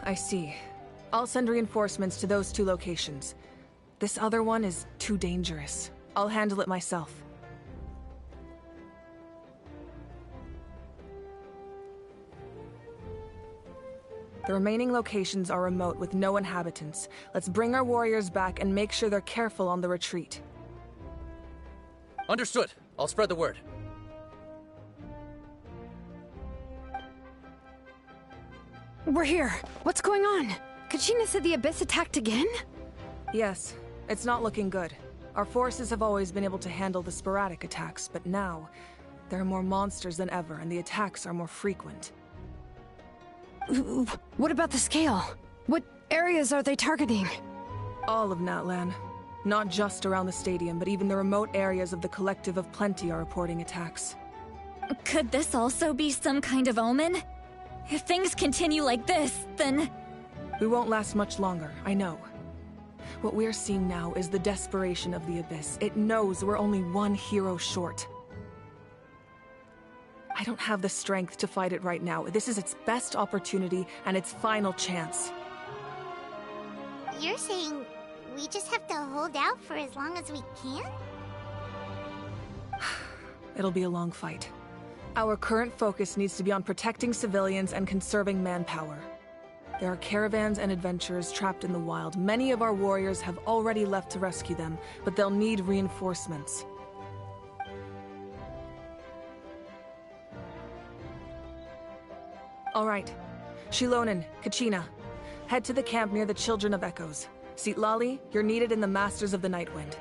I see. I'll send reinforcements to those 2 locations. This other one is too dangerous. I'll handle it myself. The remaining locations are remote with no inhabitants. Let's bring our warriors back and make sure they're careful on the retreat. Understood. I'll spread the word. We're here. What's going on? Kachina said the Abyss attacked again? Yes, it's not looking good. Our forces have always been able to handle the sporadic attacks, but now, there are more monsters than ever, and the attacks are more frequent. What about the scale? What areas are they targeting? All of Natlan. Not just around the stadium, but even the remote areas of the Collective of Plenty are reporting attacks. Could this also be some kind of omen? If things continue like this, then... We won't last much longer, I know. What we're seeing now is the desperation of the Abyss. It knows we're only one hero short. I don't have the strength to fight it right now. This is its best opportunity and its final chance. You're saying we just have to hold out for as long as we can? It'll be a long fight. Our current focus needs to be on protecting civilians and conserving manpower. There are caravans and adventurers trapped in the wild. Many of our warriors have already left to rescue them, but they'll need reinforcements. All right. Shilonen, Kachina, head to the camp near the Children of Echoes. Citlali, you're needed in the Masters of the Nightwind.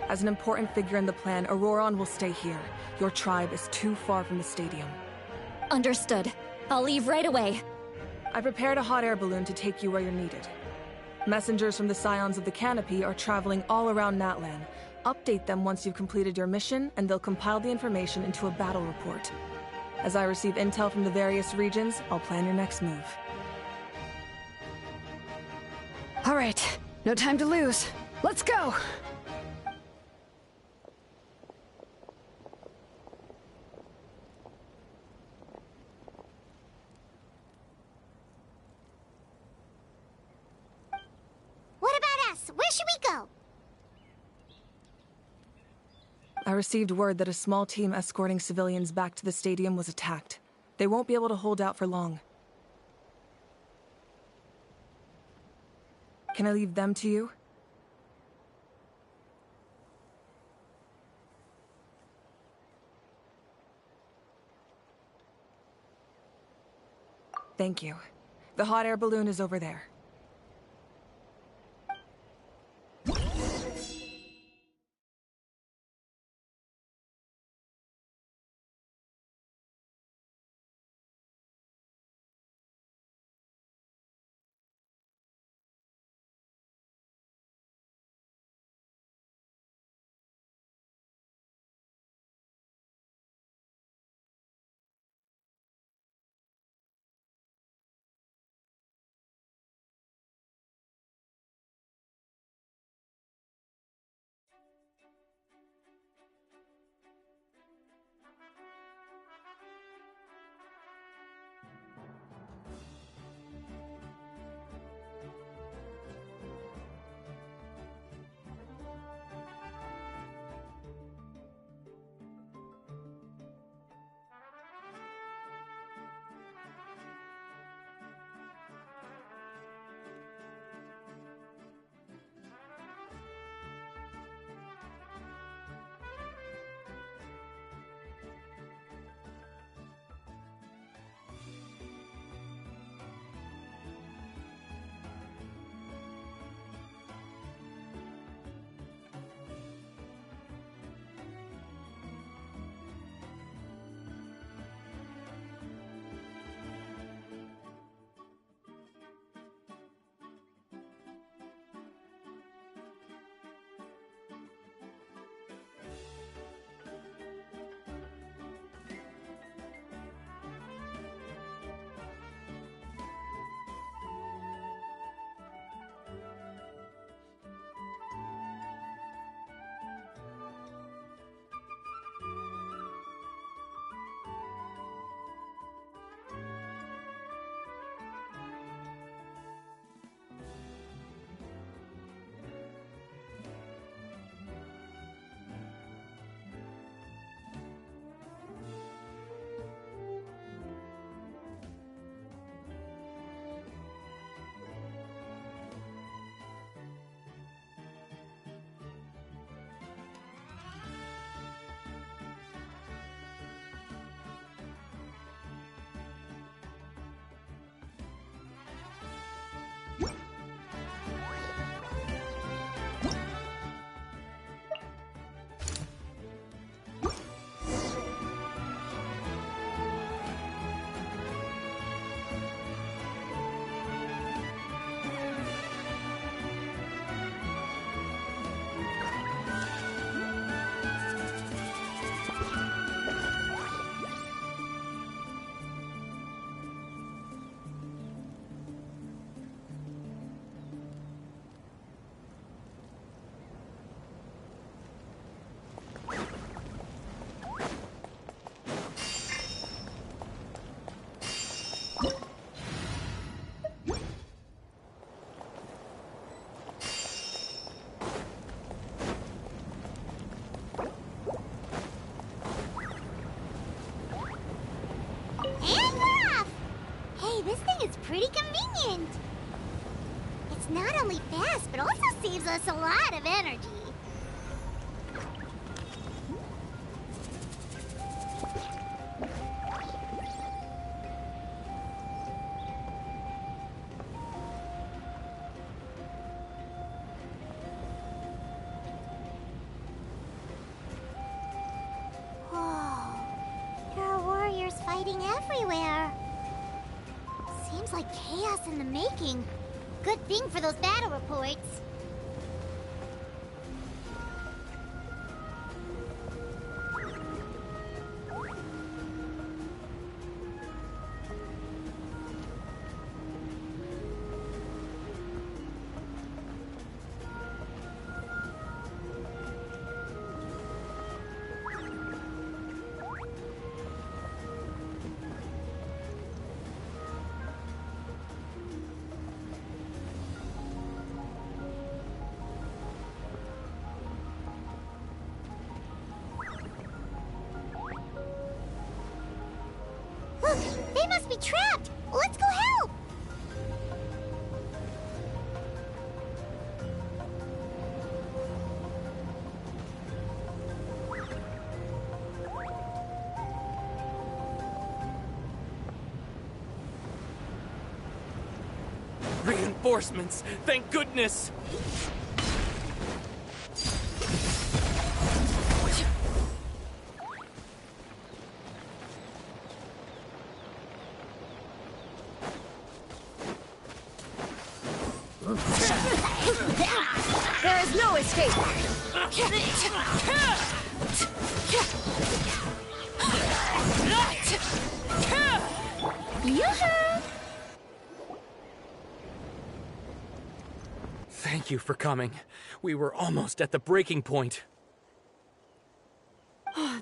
As an important figure in the plan, Auroron will stay here. Your tribe is too far from the stadium. Understood. I'll leave right away. I prepared a hot air balloon to take you where you're needed. Messengers from the Scions of the Canopy are traveling all around Natlan. Update them once you've completed your mission, and they'll compile the information into a battle report. As I receive intel from the various regions, I'll plan your next move. All right, no time to lose. Let's go! What about us? Where should we go? I received word that a small team escorting civilians back to the stadium was attacked. They won't be able to hold out for long. Can I leave them to you? Thank you. The hot air balloon is over there. pretty convenient. It's not only fast, but also saves us a lot of energy. Fighting everywhere. Seems like chaos in the making. Good thing for those battle reports. They must be trapped! Let's go help! Reinforcements! Thank goodness! There is no escape! Thank you for coming. We were almost at the breaking point.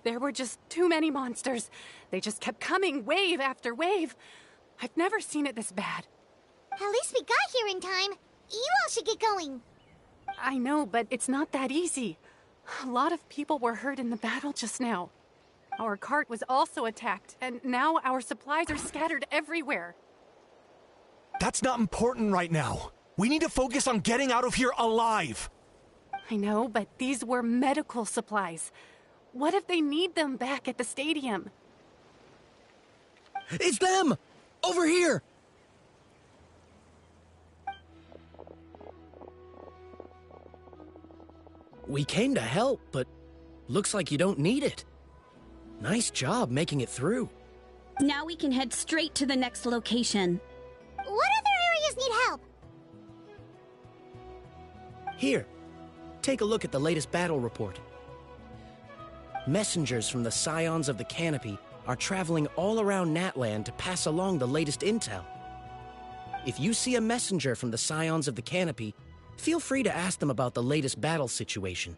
There were just too many monsters. They just kept coming, wave after wave. I've never seen it this bad. At least we got here in time. You all should get going. I know, but it's not that easy. A lot of people were hurt in the battle just now. Our cart was also attacked, and now our supplies are scattered everywhere. That's not important right now. We need to focus on getting out of here alive. I know, but these were medical supplies. What if they need them back at the stadium? It's them! Over here! We came to help, but looks like you don't need it. Nice job making it through. Now we can head straight to the next location. What other areas need help? Here, take a look at the latest battle report. Messengers from the Scions of the Canopy are traveling all around Natland to pass along the latest intel. If you see a messenger from the Scions of the Canopy, feel free to ask them about the latest battle situation.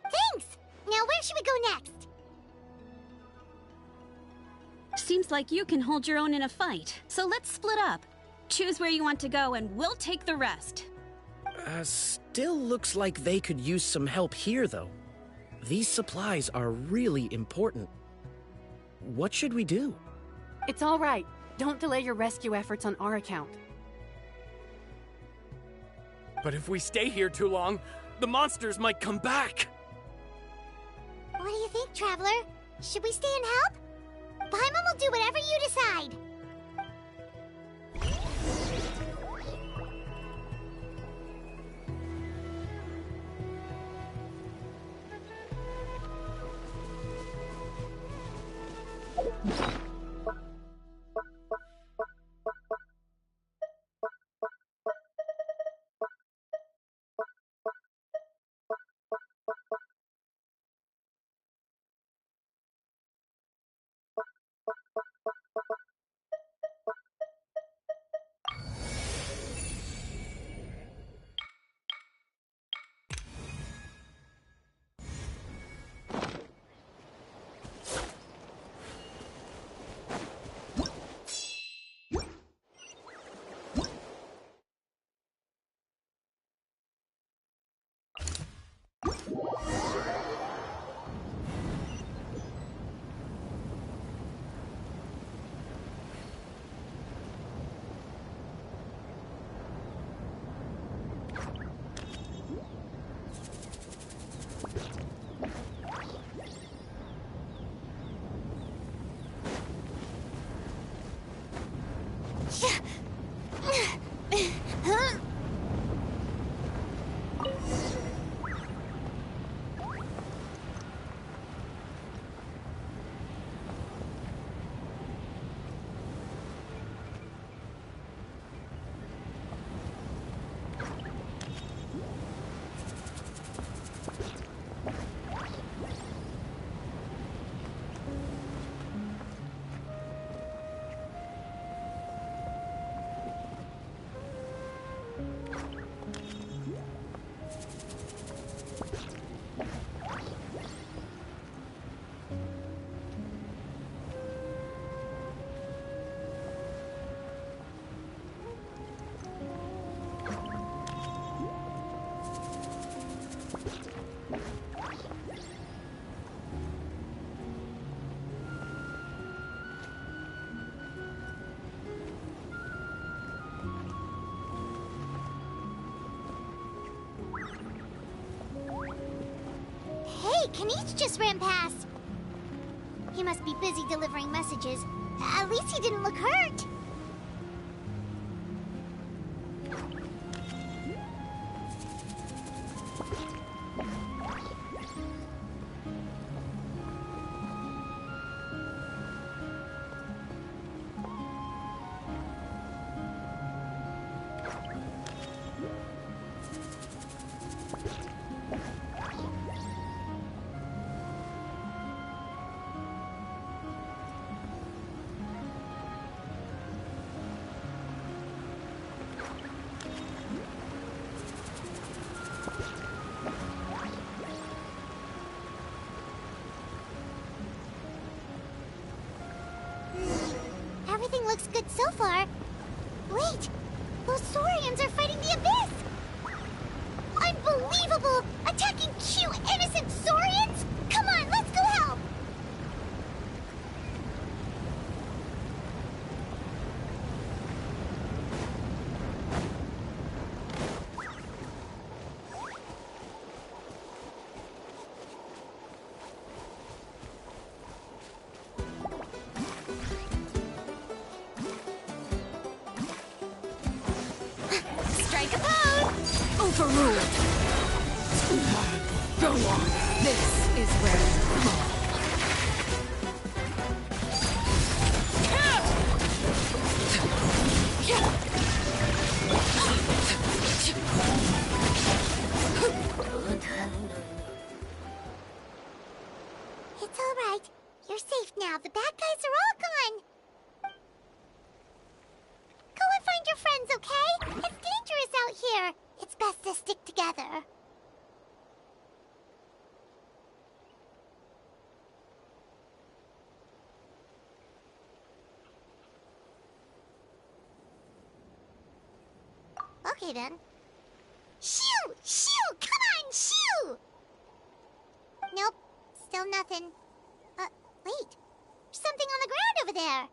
Thanks! Now where should we go next? Seems like you can hold your own in a fight, so let's split up. Choose where you want to go and we'll take the rest. Still looks like they could use some help here, though. These supplies are really important. What should we do? It's all right. Don't delay your rescue efforts on our account. But if we stay here too long, the monsters might come back! What do you think, Traveler? Should we stay and help? Paimon will do whatever you decide. Huh? Hey, Kanish just ran past. He must be busy delivering messages. At least he didn't look hurt. Everything looks good so far. Wait! Those Saurians are fighting the Abyss! Unbelievable! Attacking cute, innocent Saurians? Come on, let's go help! Strike a pose! Overruled! Go on. This is where you belong. It's all right. You're safe now. The bad guys are all gone. Go and find your friends, okay? It's dangerous out here. It's best to stick together. Okay then. Shoo! Shoo! Come on, shoo! Nope. Still nothing. Wait. There's something on the ground over there.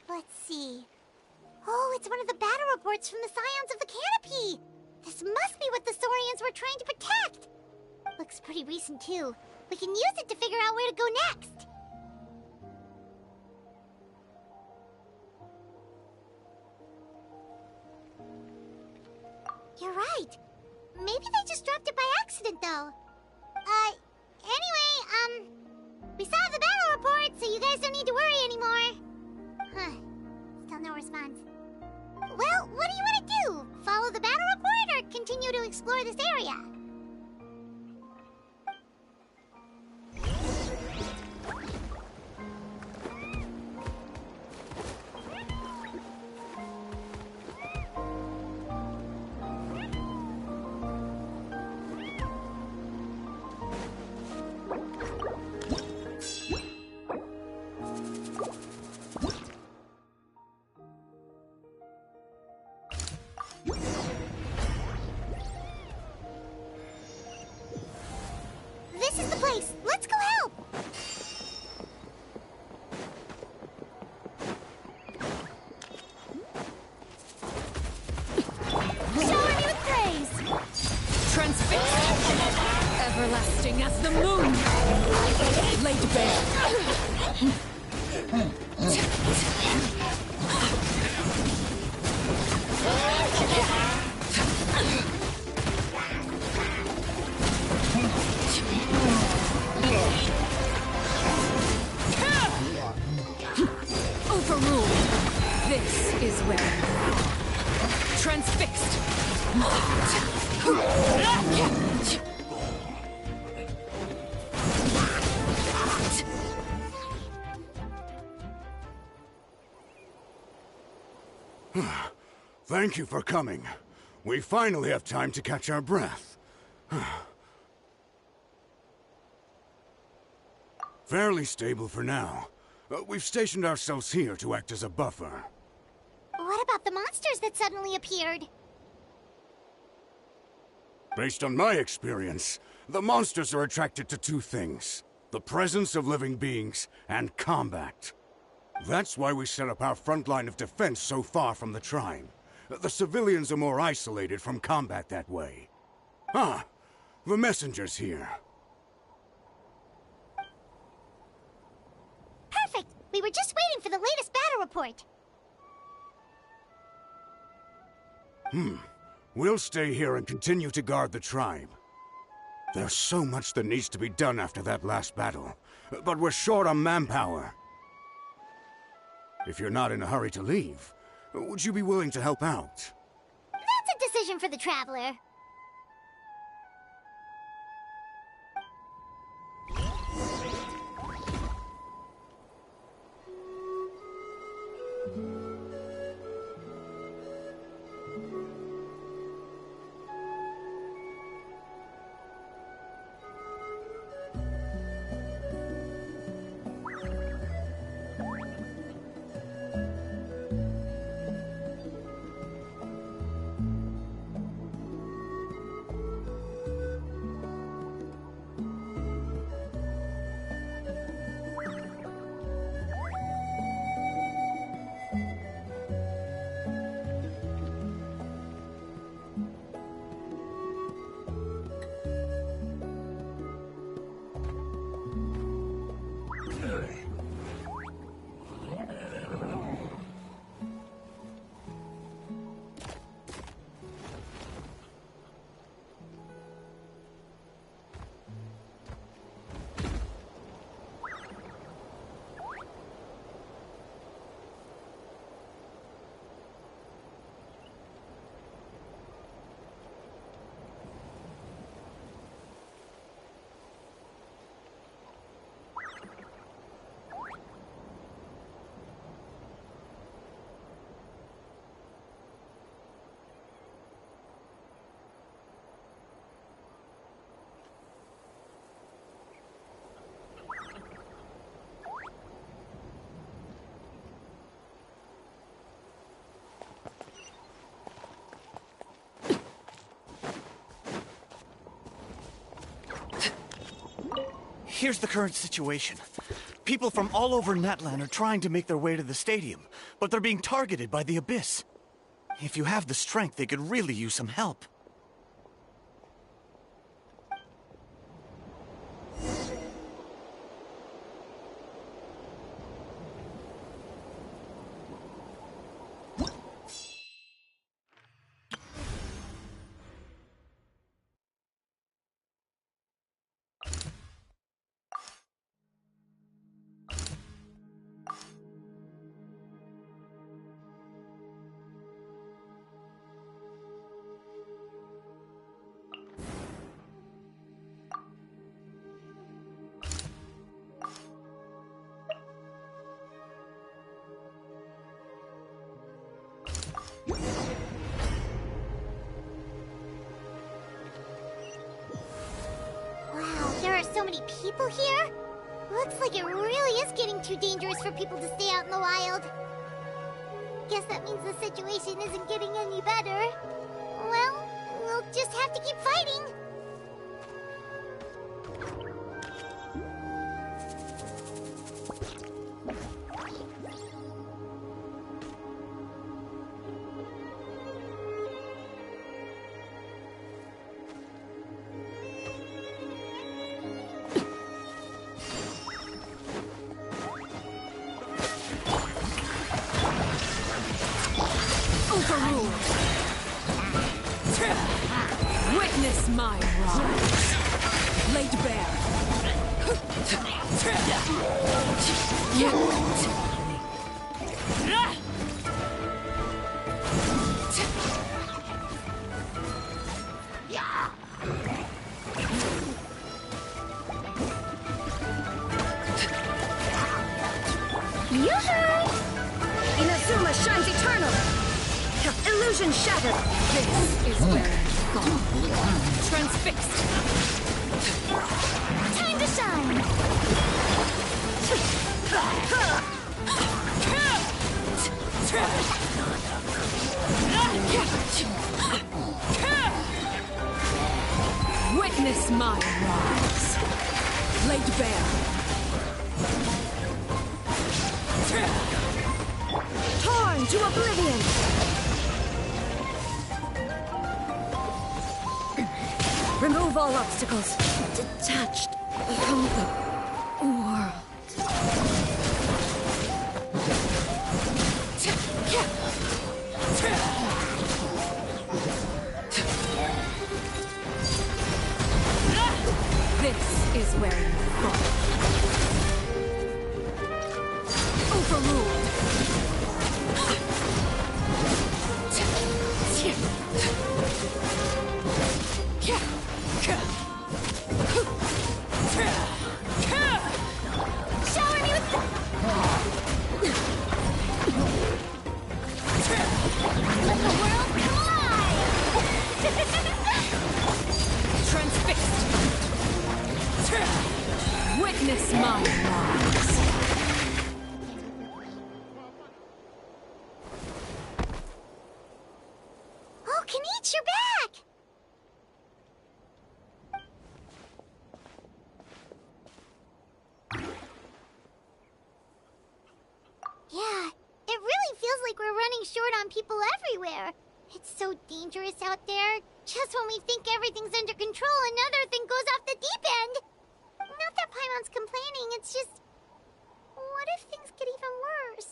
Let's see. Oh, it's one of the battle reports from the Scions of the Canopy! This must be what the Saurians were trying to protect! Looks pretty recent, too. We can use it to figure out where to go next. You're right. Maybe they just dropped it by accident, though. Anyway, we saw the battle report, so you guys don't need to worry anymore. Huh. Still no response. Well, what do you want to do? Follow the battle report or continue to explore this area? This is the place. Let's go help. Shower me with praise! Transfix! everlasting as the moon, laid bare. Overruled. This is where transfixed. Thank you for coming. We finally have time to catch our breath. Fairly stable for now. We've stationed ourselves here to act as a buffer. What about the monsters that suddenly appeared? Based on my experience, the monsters are attracted to two things: the presence of living beings and combat. That's why we set up our front line of defense so far from the tribe. The civilians are more isolated from combat that way. Ah, the messenger's here. Perfect! We were just waiting for the latest battle report. We'll stay here and continue to guard the tribe. There's so much that needs to be done after that last battle, but we're short on manpower. If you're not in a hurry to leave, would you be willing to help out? That's a decision for the Traveler. Here's the current situation. People from all over Natlan are trying to make their way to the stadium, but they're being targeted by the Abyss. If you have the strength, they could really use some help. Wow, there are so many people here? Looks like it really is getting too dangerous for people to stay out in the wild. Guess that means the situation isn't getting any better. Well, we'll just have to keep fighting. Witness my rise. Laid bare. Inazuma shines eternal! Illusion shattered! This is where I'm gone. Transfixed. Time to shine! Witness my rise. Laid bare. Torn to oblivion! Remove all obstacles. Detached from the world. This is where you fall. Overruled. Shower me with let the world come alive! Transfixed. Witness my rise. Oh, Kenichi, you're back! Yeah, it really feels like we're running short on people everywhere. It's so dangerous out there. Just when we think everything's under control, another thing goes off the deep end. Not that Paimon's complaining, it's just... What if things get even worse?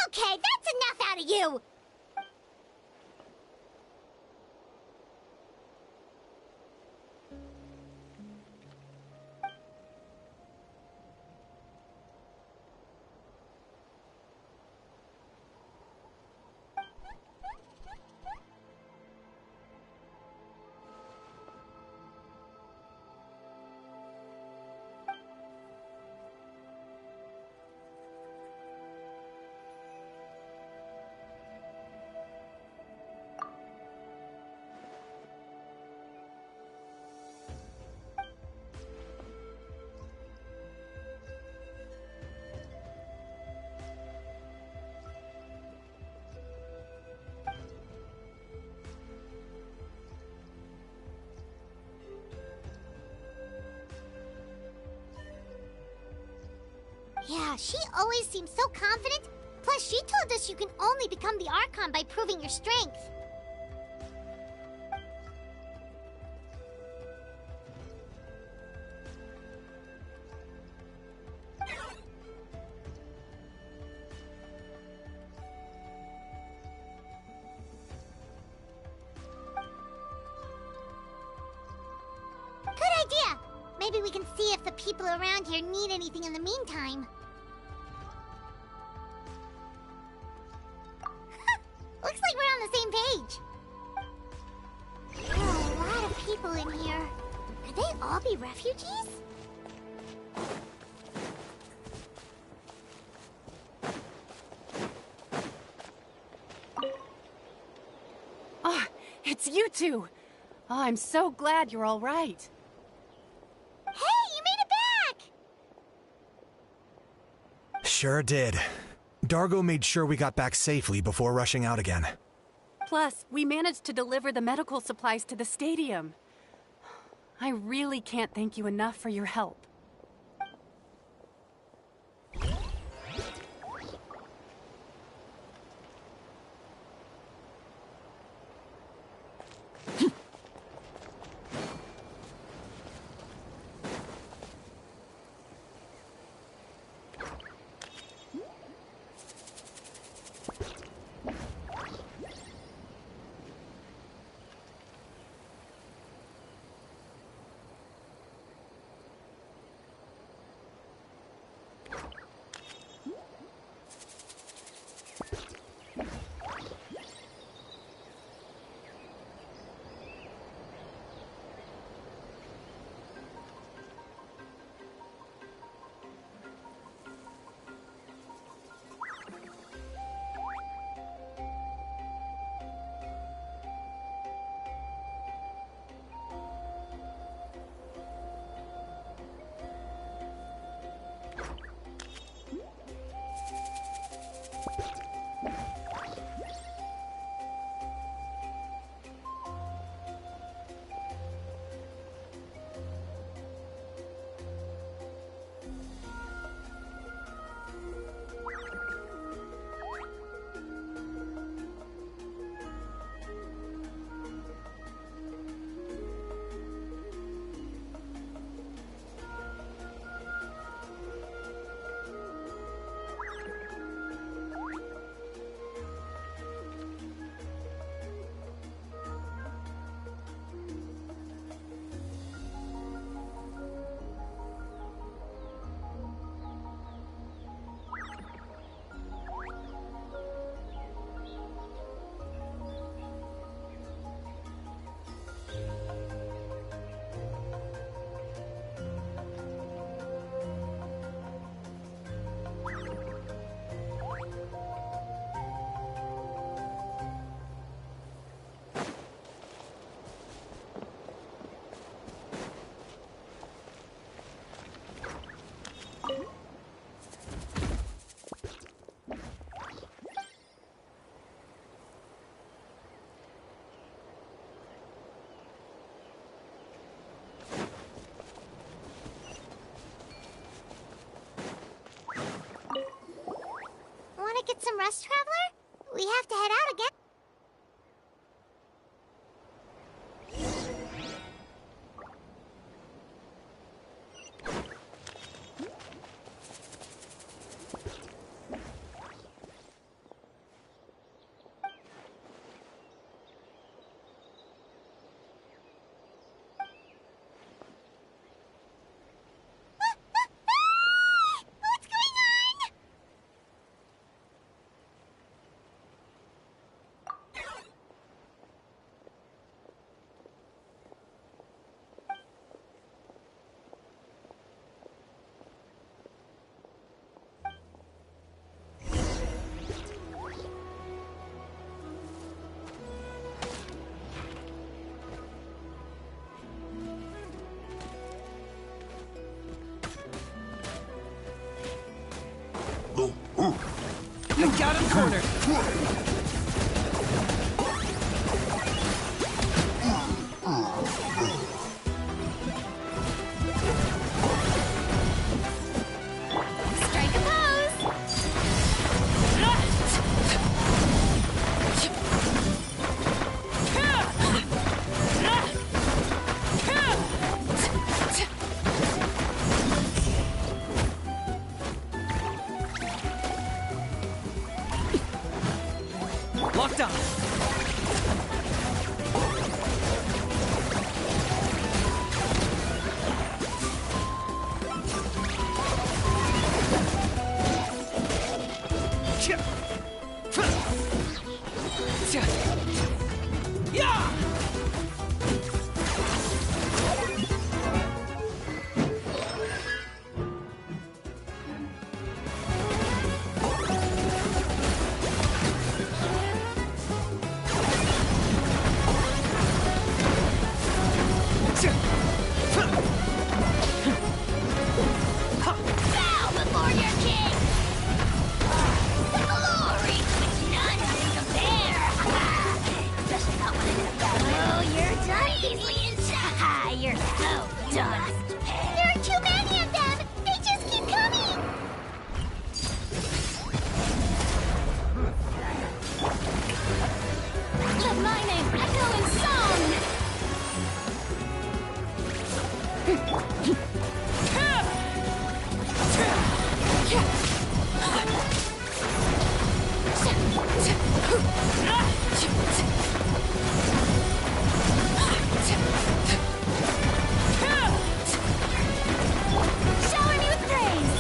Okay, that's enough out of you! Yeah, she always seems so confident. Plus, she told us you can only become the Archon by proving your strength. Good idea! Maybe we can see if the people around here need anything in the meantime. Looks like we're on the same page. There are a lot of people in here. Could they all be refugees? Ah, it's you two! Oh, I'm so glad you're all right. Hey, you made it back! Sure did. Dargo made sure we got back safely before rushing out again. Plus, we managed to deliver the medical supplies to the stadium. I really can't thank you enough for your help. rest, Traveler? We have to head out again. I got him cornered. Strike a pose! Locked on. Yeah! Bow before your king! Glory which none can compare! Especially not when it's about oh, you're done easily inside! You're so done! There are too many of them! They just keep coming! Let my name echo in song! Shower me with praise!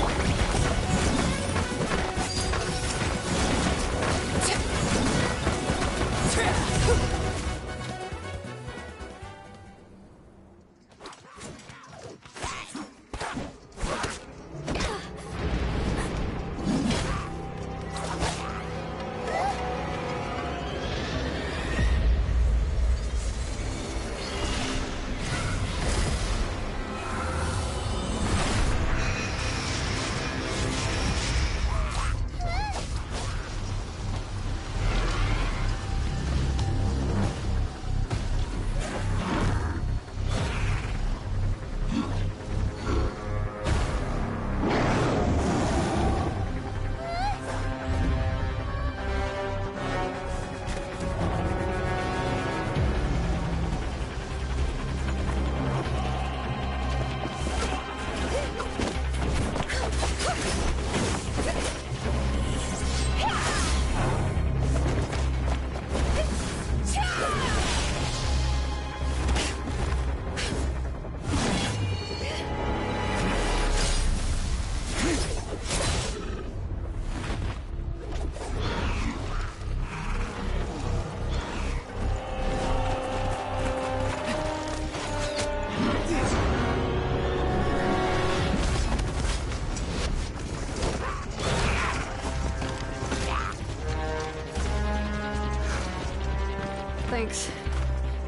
Thanks.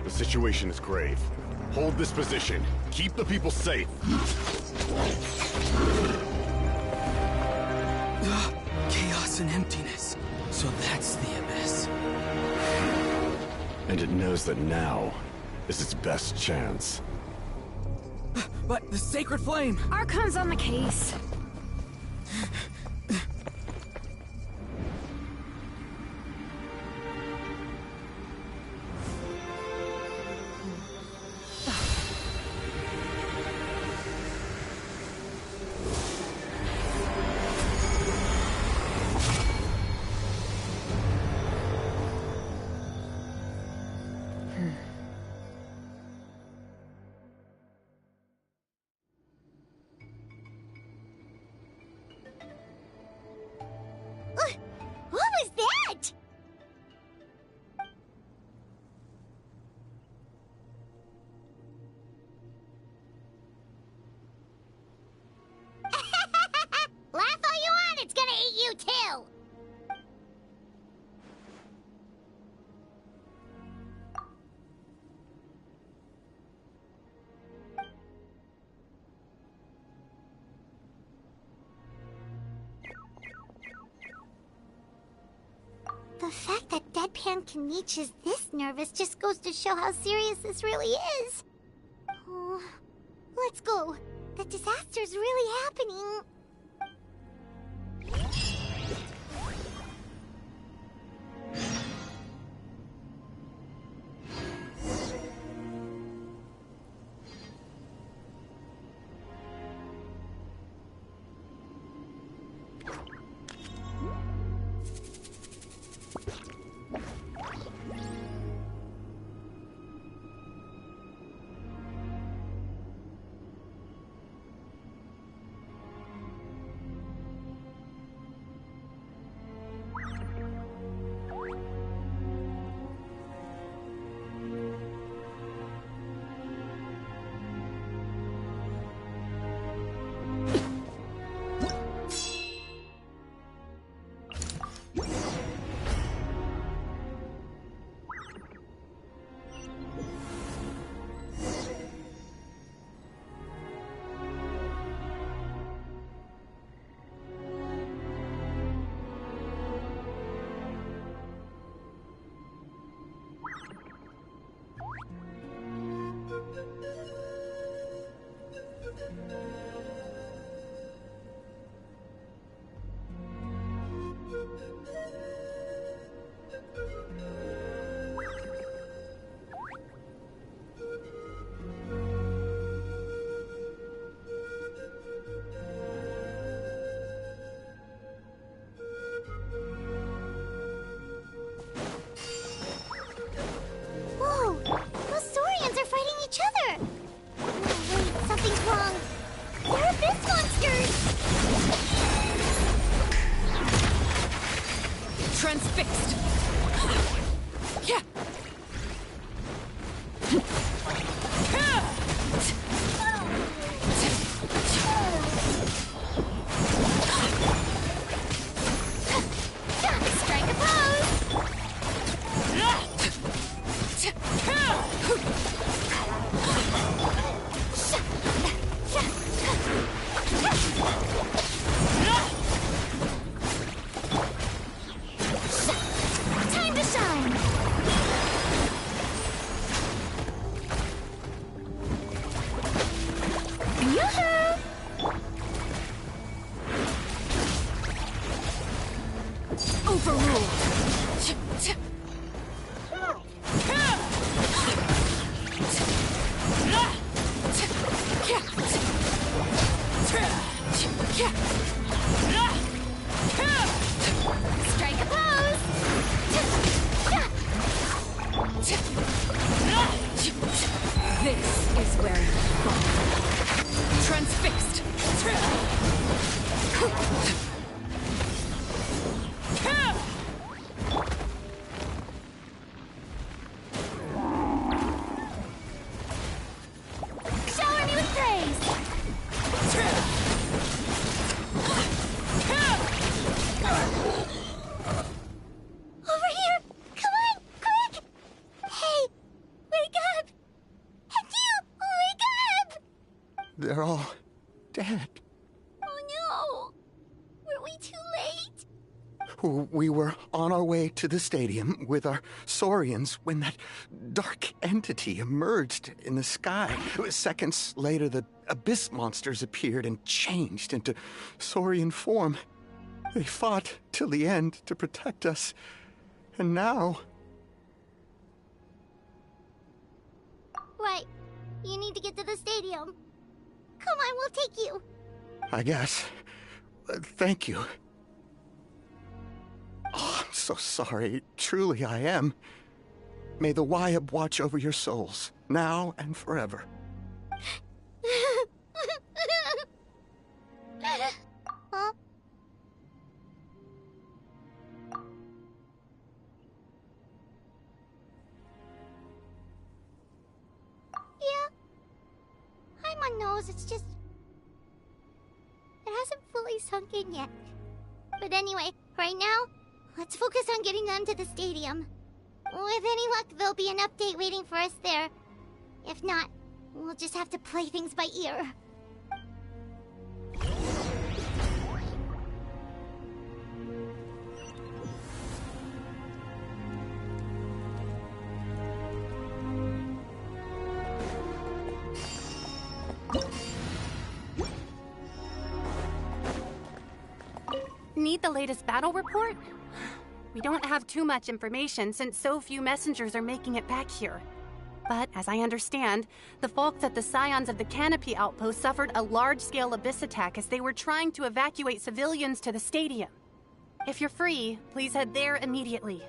The situation is grave. Hold this position. Keep the people safe. Chaos and emptiness. So that's the abyss. And it knows that now is its best chance. But the sacred flame! Archon's on the case. fact that Deadpan Kanich is this nervous just goes to show how serious this really is. Oh, let's go. The disaster's really happening. Transfixed! Yeah! Strike a pose! Time to shine! Yoo-hoo! Overruled! Strike a pose! This is where you fall. Transfixed! Shower me with praise! Over here! Come on, quick! Hey, wake up! And you, wake up! They're all dead. Oh no! Were we too late? We were on our way to the stadium with our Saurians when that dark entity emerged in the sky. Seconds later, the abyss monsters appeared and changed into Saurian form. They fought till the end to protect us. And now... Right. You need to get to the stadium. Come on, we'll take you. I guess. Thank you. Oh, I'm so sorry. Truly, I am. May the Wyab watch over your souls, now and forever. Huh? Yeah. Hi, my nose. It's just... it hasn't fully sunk in yet. But anyway, right now, let's focus on getting them to the stadium. With any luck, there'll be an update waiting for us there. If not, we'll just have to play things by ear. need the latest battle report? We don't have too much information since so few messengers are making it back here. But as I understand, the folks at the Scions of the Canopy outpost suffered a large-scale abyss attack as they were trying to evacuate civilians to the stadium. If you're free, please head there immediately.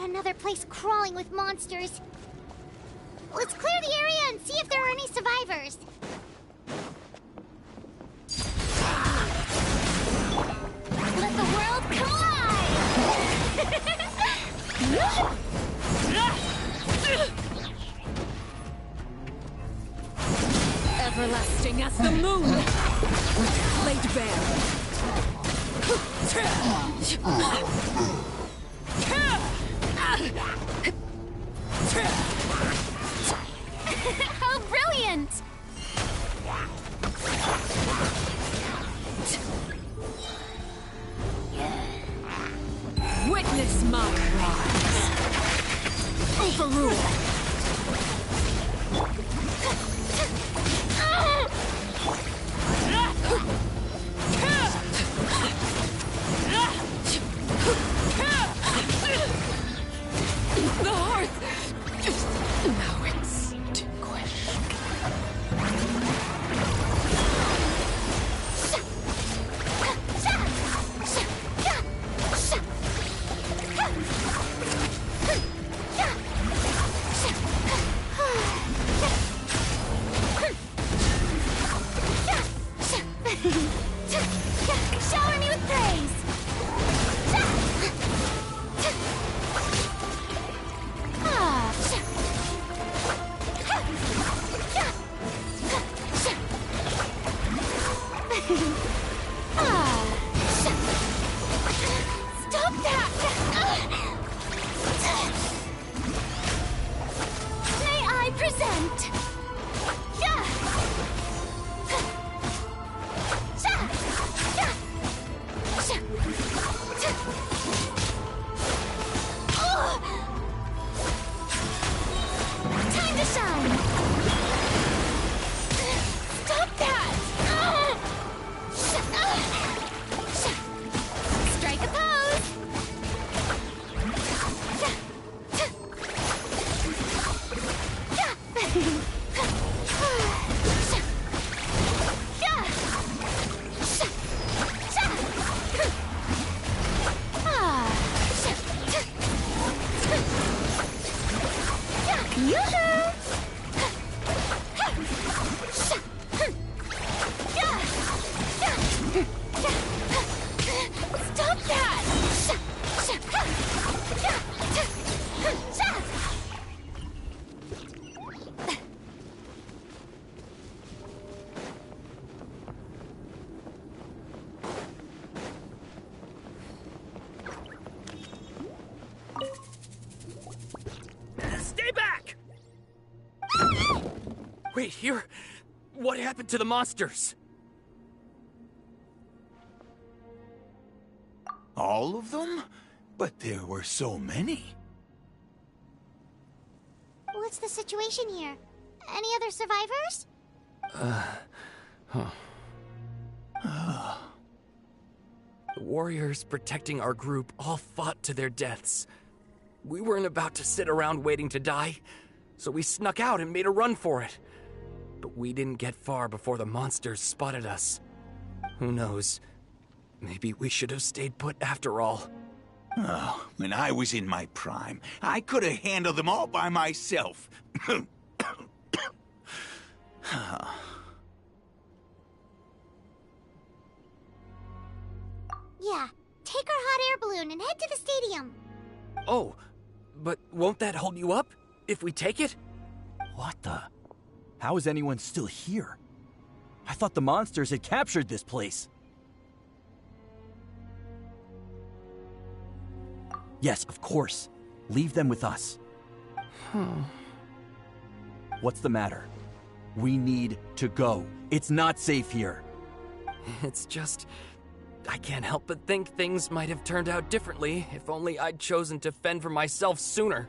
Another place crawling with monsters. Let's clear the area and see if there are any survivors. Let the world collide! Everlasting as the moon, laid bare. How brilliant! Witness my rise. Overrule. The hearth! Now extinguished. Shower me with praise! Stop that! May I present? Time to shine! Stop that! Strike a pose! Stop that! Stay back! Wait, here? What happened to the monsters? All of them? But there were so many. What's the situation here? Any other survivors? The warriors protecting our group all fought to their deaths. We weren't about to sit around waiting to die, so we snuck out and made a run for it. But we didn't get far before the monsters spotted us. Who knows? Maybe we should have stayed put after all. Oh, when I was in my prime, I could have handled them all by myself. Yeah, take our hot air balloon and head to the stadium. Oh, but won't that hold you up if we take it? What the? How is anyone still here? I thought the monsters had captured this place. Yes, of course. Leave them with us. What's the matter? We need to go. It's not safe here. It's just... I can't help but think things might have turned out differently if only I'd chosen to fend for myself sooner,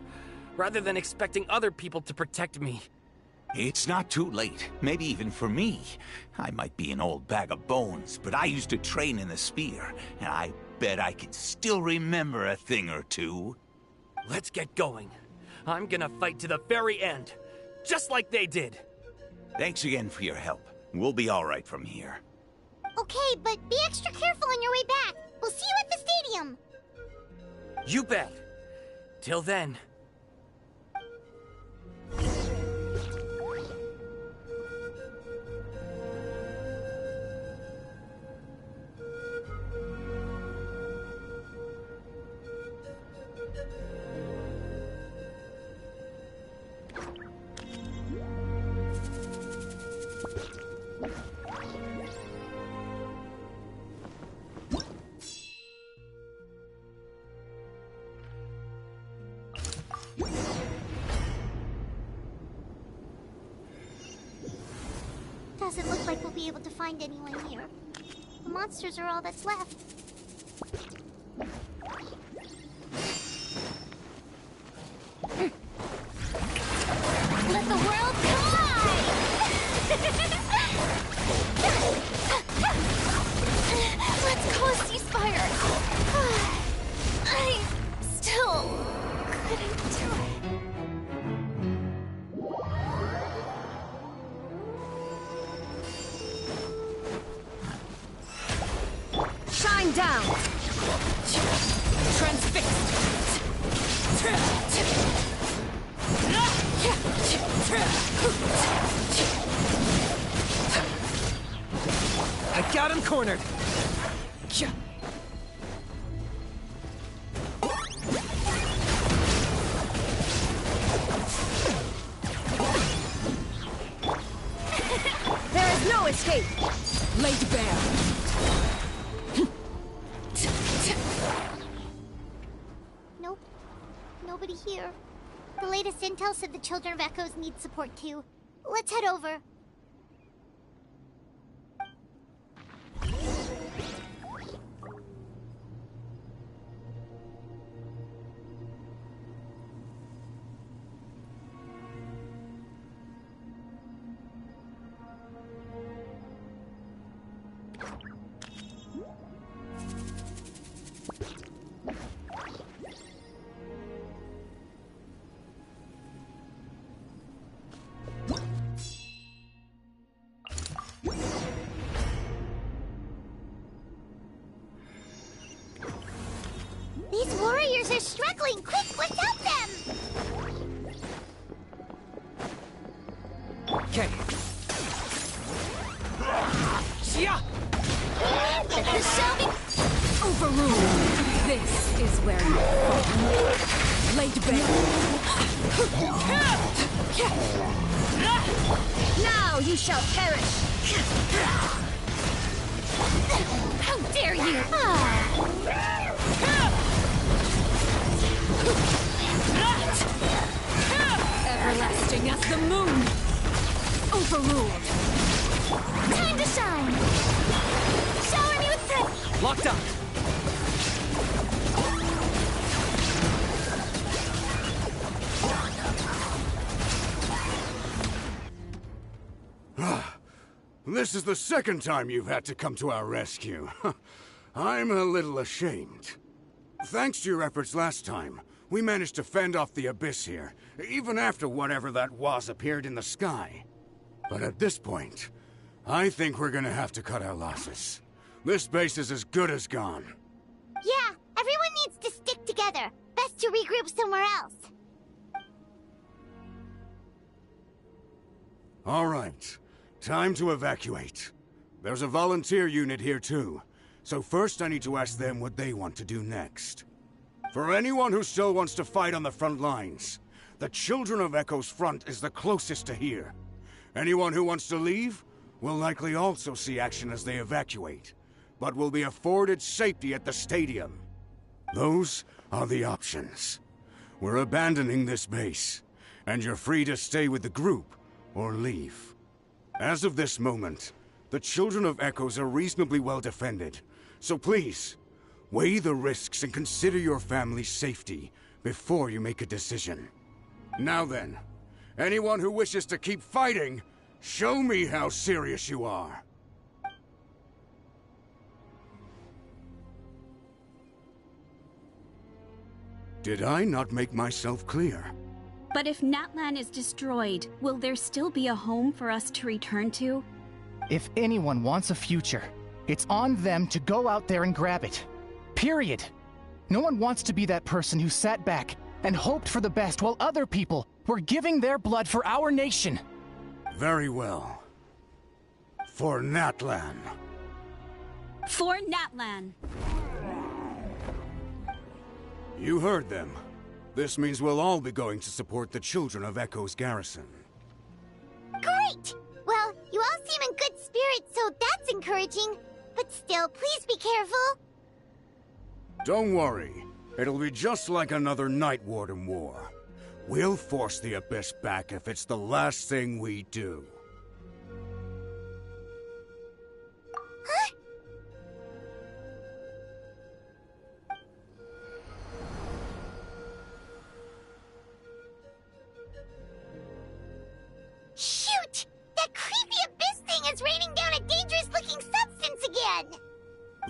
rather than expecting other people to protect me. It's not too late, maybe even for me. I might be an old bag of bones, but I used to train in the spear, and I bet I can still remember a thing or two. Let's get going. I'm gonna fight to the very end, just like they did. Thanks again for your help. We'll be all right from here. Okay, but be extra careful on your way back. We'll see you at the stadium. You bet. Till then. Doesn't look like we'll be able to find anyone here. The monsters are all that's left. Let the world collide! Let's call a ceasefire. I still couldn't do it. Shine down! Transfixed! I got him cornered! There is no escape! Laid bare! Nope. Nobody here. The latest intel said the Children of Echoes need support too. Let's head over. These warriors are struggling! Quick, let's help them! Okay. Yeah. The shall be Overruled! This is where you fall. Laid bare. Now you shall perish! How dare you! Everlasting as the moon! Overruled! Time to shine! Shower me with praise! Locked up! This is the second time you've had to come to our rescue. I'm a little ashamed. Thanks to your efforts last time, we managed to fend off the Abyss here, even after whatever that was appeared in the sky. But at this point, I think we're gonna have to cut our losses. This base is as good as gone. Yeah, everyone needs to stick together. Best to regroup somewhere else. All right. Time to evacuate. There's a volunteer unit here too. So first I need to ask them what they want to do next. For anyone who still wants to fight on the front lines, the Children of Echo's front is the closest to here. Anyone who wants to leave will likely also see action as they evacuate, but will be afforded safety at the stadium. Those are the options. We're abandoning this base, and you're free to stay with the group or leave. As of this moment, the Children of Echoes are reasonably well defended, so please, weigh the risks and consider your family's safety before you make a decision. Now then, anyone who wishes to keep fighting, show me how serious you are. Did I not make myself clear? But if Natlan is destroyed, will there still be a home for us to return to? If anyone wants a future, it's on them to go out there and grab it. Period. No one wants to be that person who sat back and hoped for the best while other people were giving their blood for our nation. Very well. For Natlan. For Natlan. You heard them. This means we'll all be going to support the Children of Echo's garrison. Great! Well, you all seem in good spirits, so that's encouraging. But still, please be careful. Don't worry. It'll be just like another Night Warden war. We'll force the Abyss back if it's the last thing we do. Huh? Shoot! That creepy Abyss thing is raining down a dangerous-looking substance again!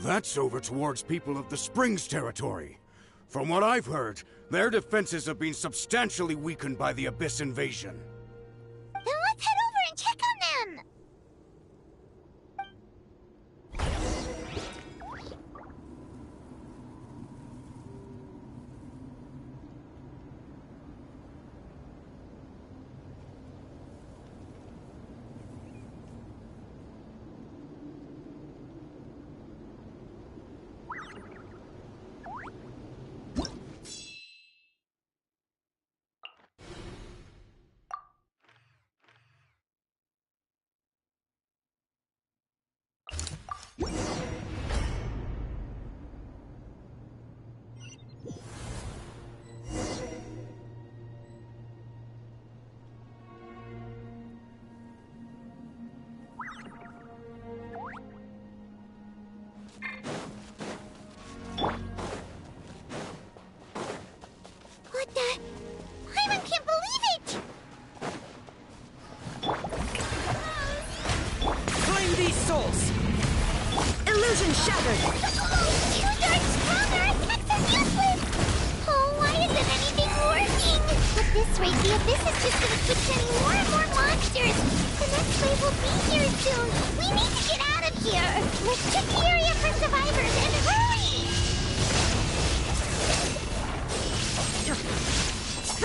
That's over towards people of the Springs territory. From what I've heard, their defenses have been substantially weakened by the Abyss invasion. Then let's head over and check on them! What the? Paimon can't believe it! Claim these souls! Illusion shattered! Oh, too dark stronger! Attacks are useless! Oh, why isn't anything working? At this rate, the Abyss is just gonna keep sending more and more monsters! The next wave will be here soon! We need to get out of here! Let's check the area for survivors and hurry!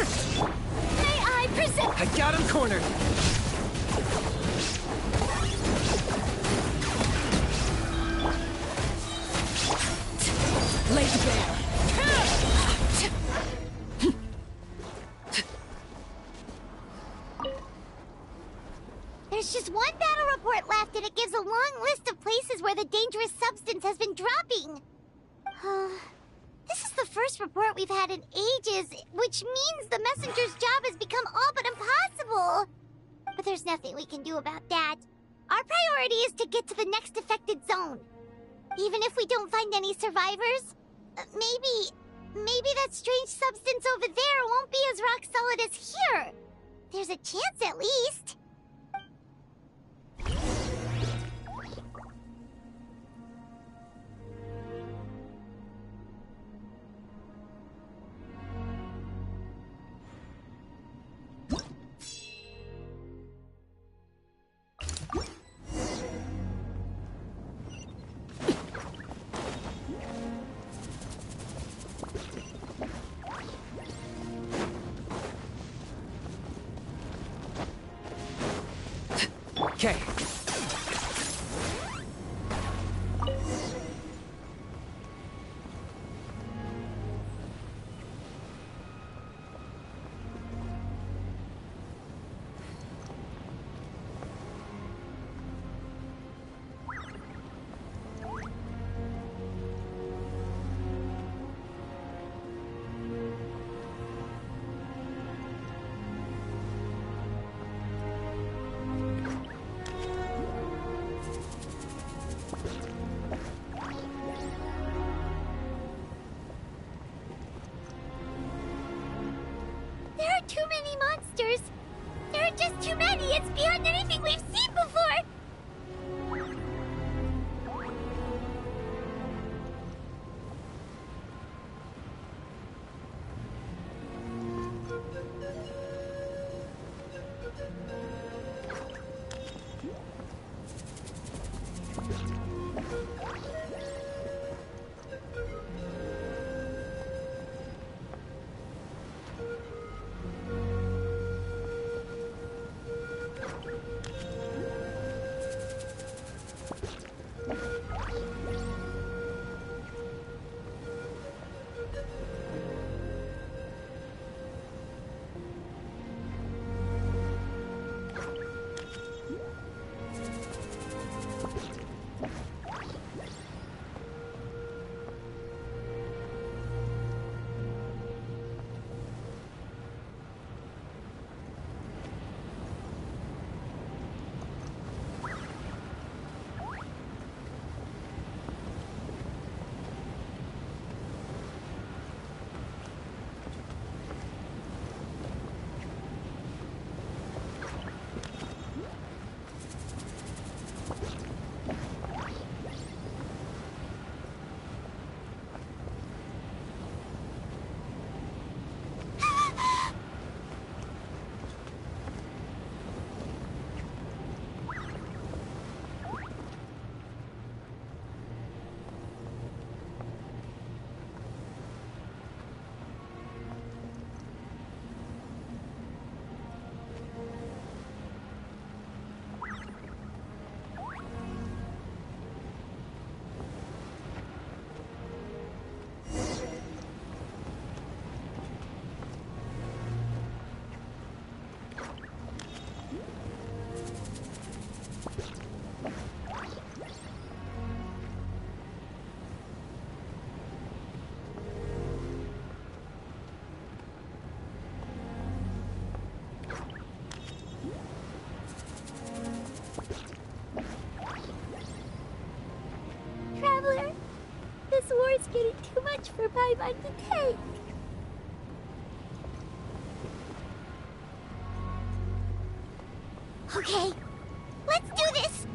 May I present? I got him cornered! Lay bare! There's just one battle report left, and it gives a long list of places where the dangerous substance has been dropping. This is the first report we've had in ages, which means the messenger's job has become all but impossible. But there's nothing we can do about that. Our priority is to get to the next affected zone. Even if we don't find any survivors, maybe that strange substance over there won't be as rock solid as here. There's a chance at least. Okay. There are too many monsters. There are just too many. It's beyond anything we've seen before. Traveler, this war is getting too much for my mind to take. Okay, let's do this!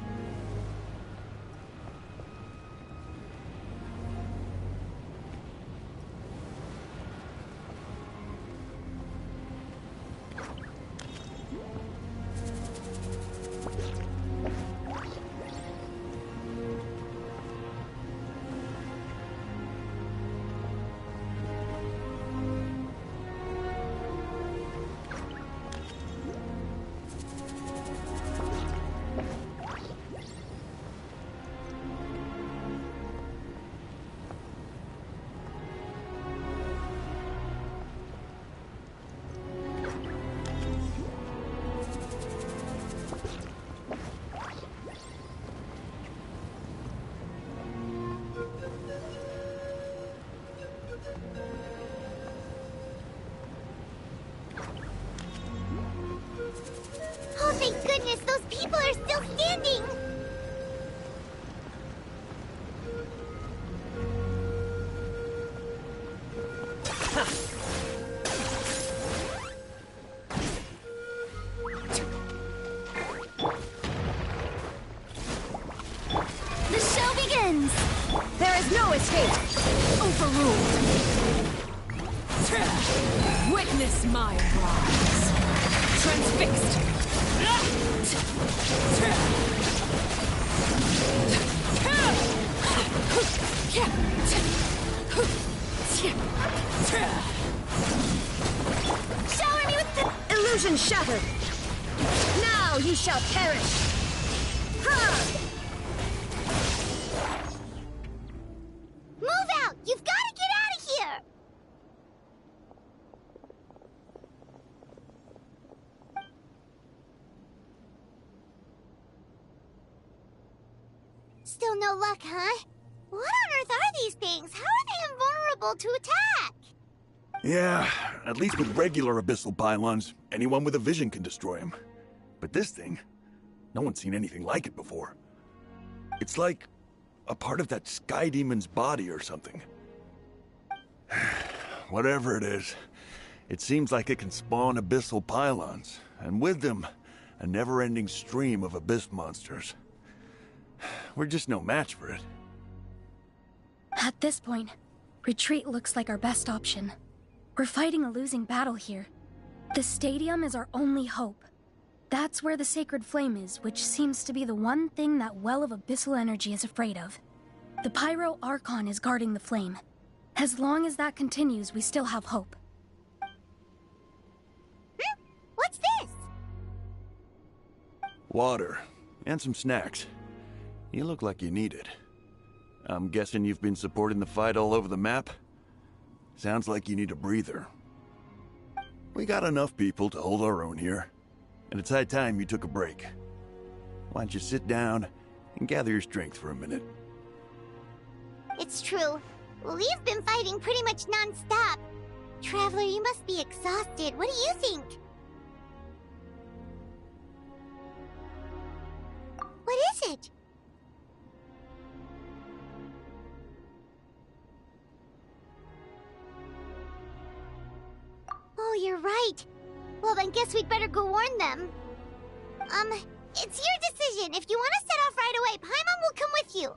Oh, thank goodness, those people are still standing! The show begins! There is no escape! Overruled! Witness my rise! Transfixed! Shower me with the illusion shattered! Now you shall perish! Move out! You've got to get out of here! Still no luck, huh? What on earth are these things? How are they invulnerable to attack? Yeah, at least with regular abyssal pylons, anyone with a vision can destroy them. But this thing, no one's seen anything like it before. It's like a part of that sky demon's body or something. Whatever it is, it seems like it can spawn abyssal pylons, and with them, a never-ending stream of abyss monsters. We're just no match for it. At this point, retreat looks like our best option. We're fighting a losing battle here. The stadium is our only hope. That's where the sacred flame is, which seems to be the one thing that well of abyssal energy is afraid of. The Pyro Archon is guarding the flame. As long as that continues, we still have hope. What's this? Water, and some snacks. You look like you need it. I'm guessing you've been supporting the fight all over the map? Sounds like you need a breather. We got enough people to hold our own here, and it's high time you took a break. Why don't you sit down and gather your strength for a minute? It's true. We've been fighting pretty much non-stop. Traveler, you must be exhausted. What do you think? What is it? Oh, you're right. Well, then guess we'd better go warn them. It's your decision. If you want to set off right away, Paimon will come with you.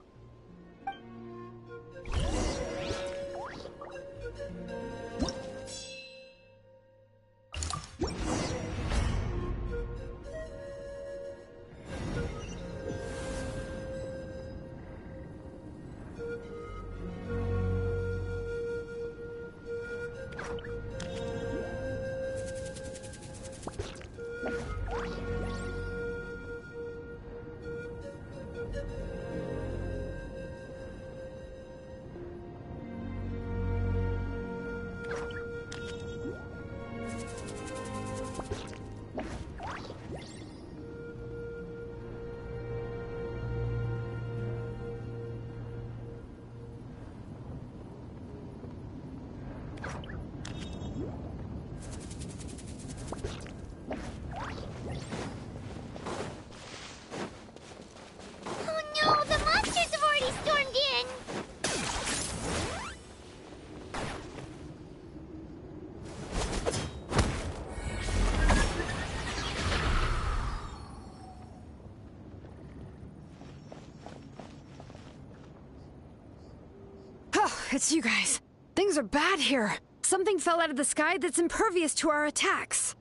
It's you guys. Things are bad here. Something fell out of the sky that's impervious to our attacks.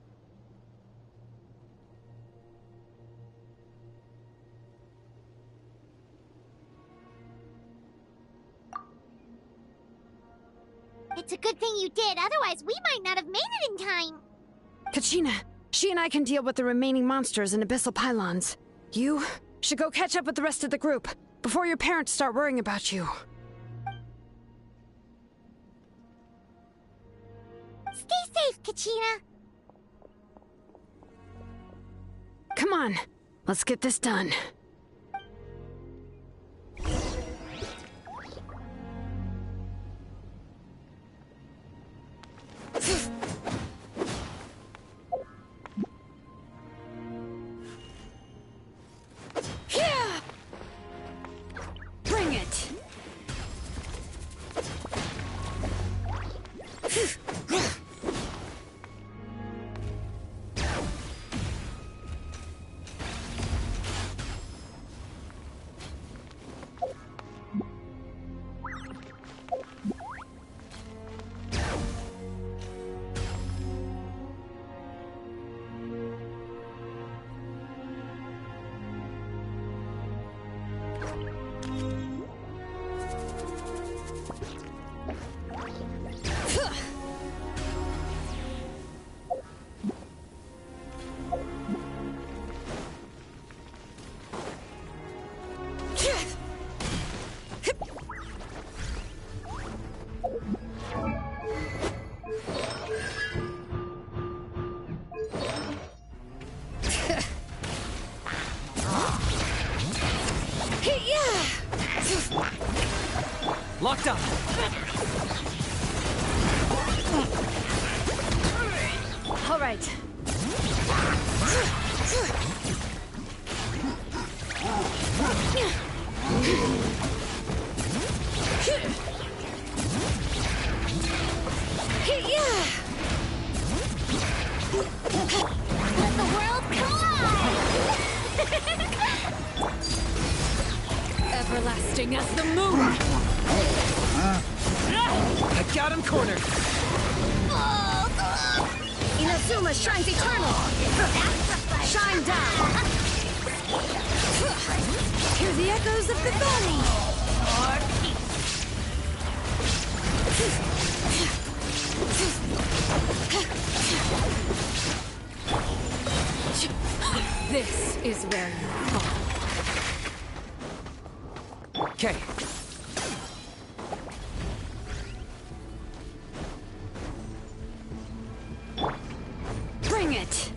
It's a good thing you did, otherwise we might not have made it in time. Kachina, she and I can deal with the remaining monsters and abyssal pylons. You should go catch up with the rest of the group before your parents start worrying about you. Stay safe, Kachina. Come on, let's get this done. Bring it! right. Let the world collide! Everlasting as the moon! I got him cornered! Inazuma shines eternal! Shine down! Hear the echoes of the valley! This is where you fall. Okay. Bring it!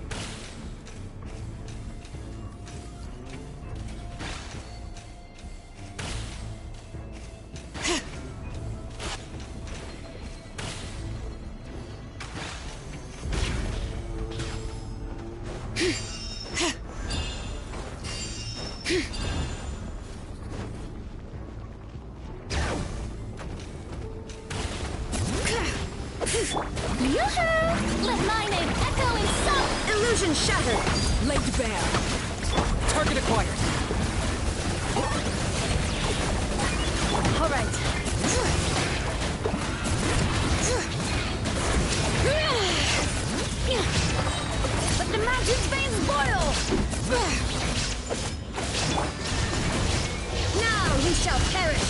Yoo-hoo! Let my name echo in sound! Illusion shattered! Laid bare. Target acquired. All right. Let the mountain's veins boil! Now you shall perish!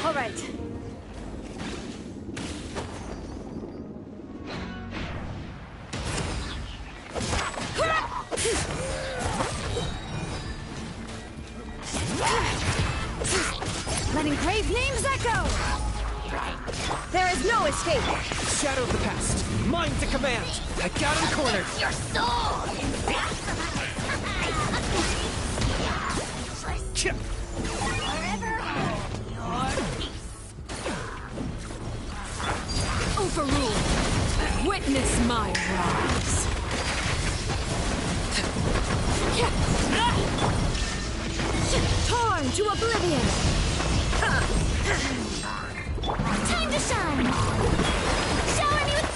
All right. Letting grave names echo! There is no escape! Shadow of the past. Mine to command. I got him cornered. Your soul! Forever hold your peace. Overruled. Witness my rise. Torn to oblivion! Time to shine! Shower me with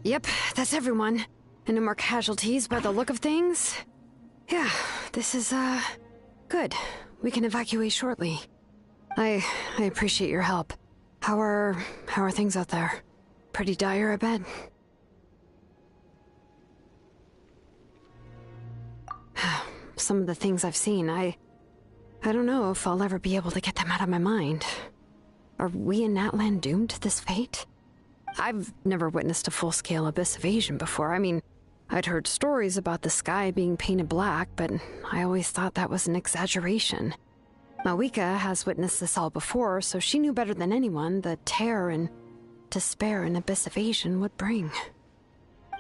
Yep, that's everyone. And no more casualties by the look of things. Yeah, this is, good. We can evacuate shortly. I appreciate your help. How are things out there? Pretty dire, I bet. Some of the things I've seen, I don't know if I'll ever be able to get them out of my mind. Are we in Natlan doomed to this fate? I've never witnessed a full-scale abyss invasion before. I mean, I'd heard stories about the sky being painted black, but I always thought that was an exaggeration. Mawika has witnessed this all before, so she knew better than anyone the terror and despair an abyss invasion would bring.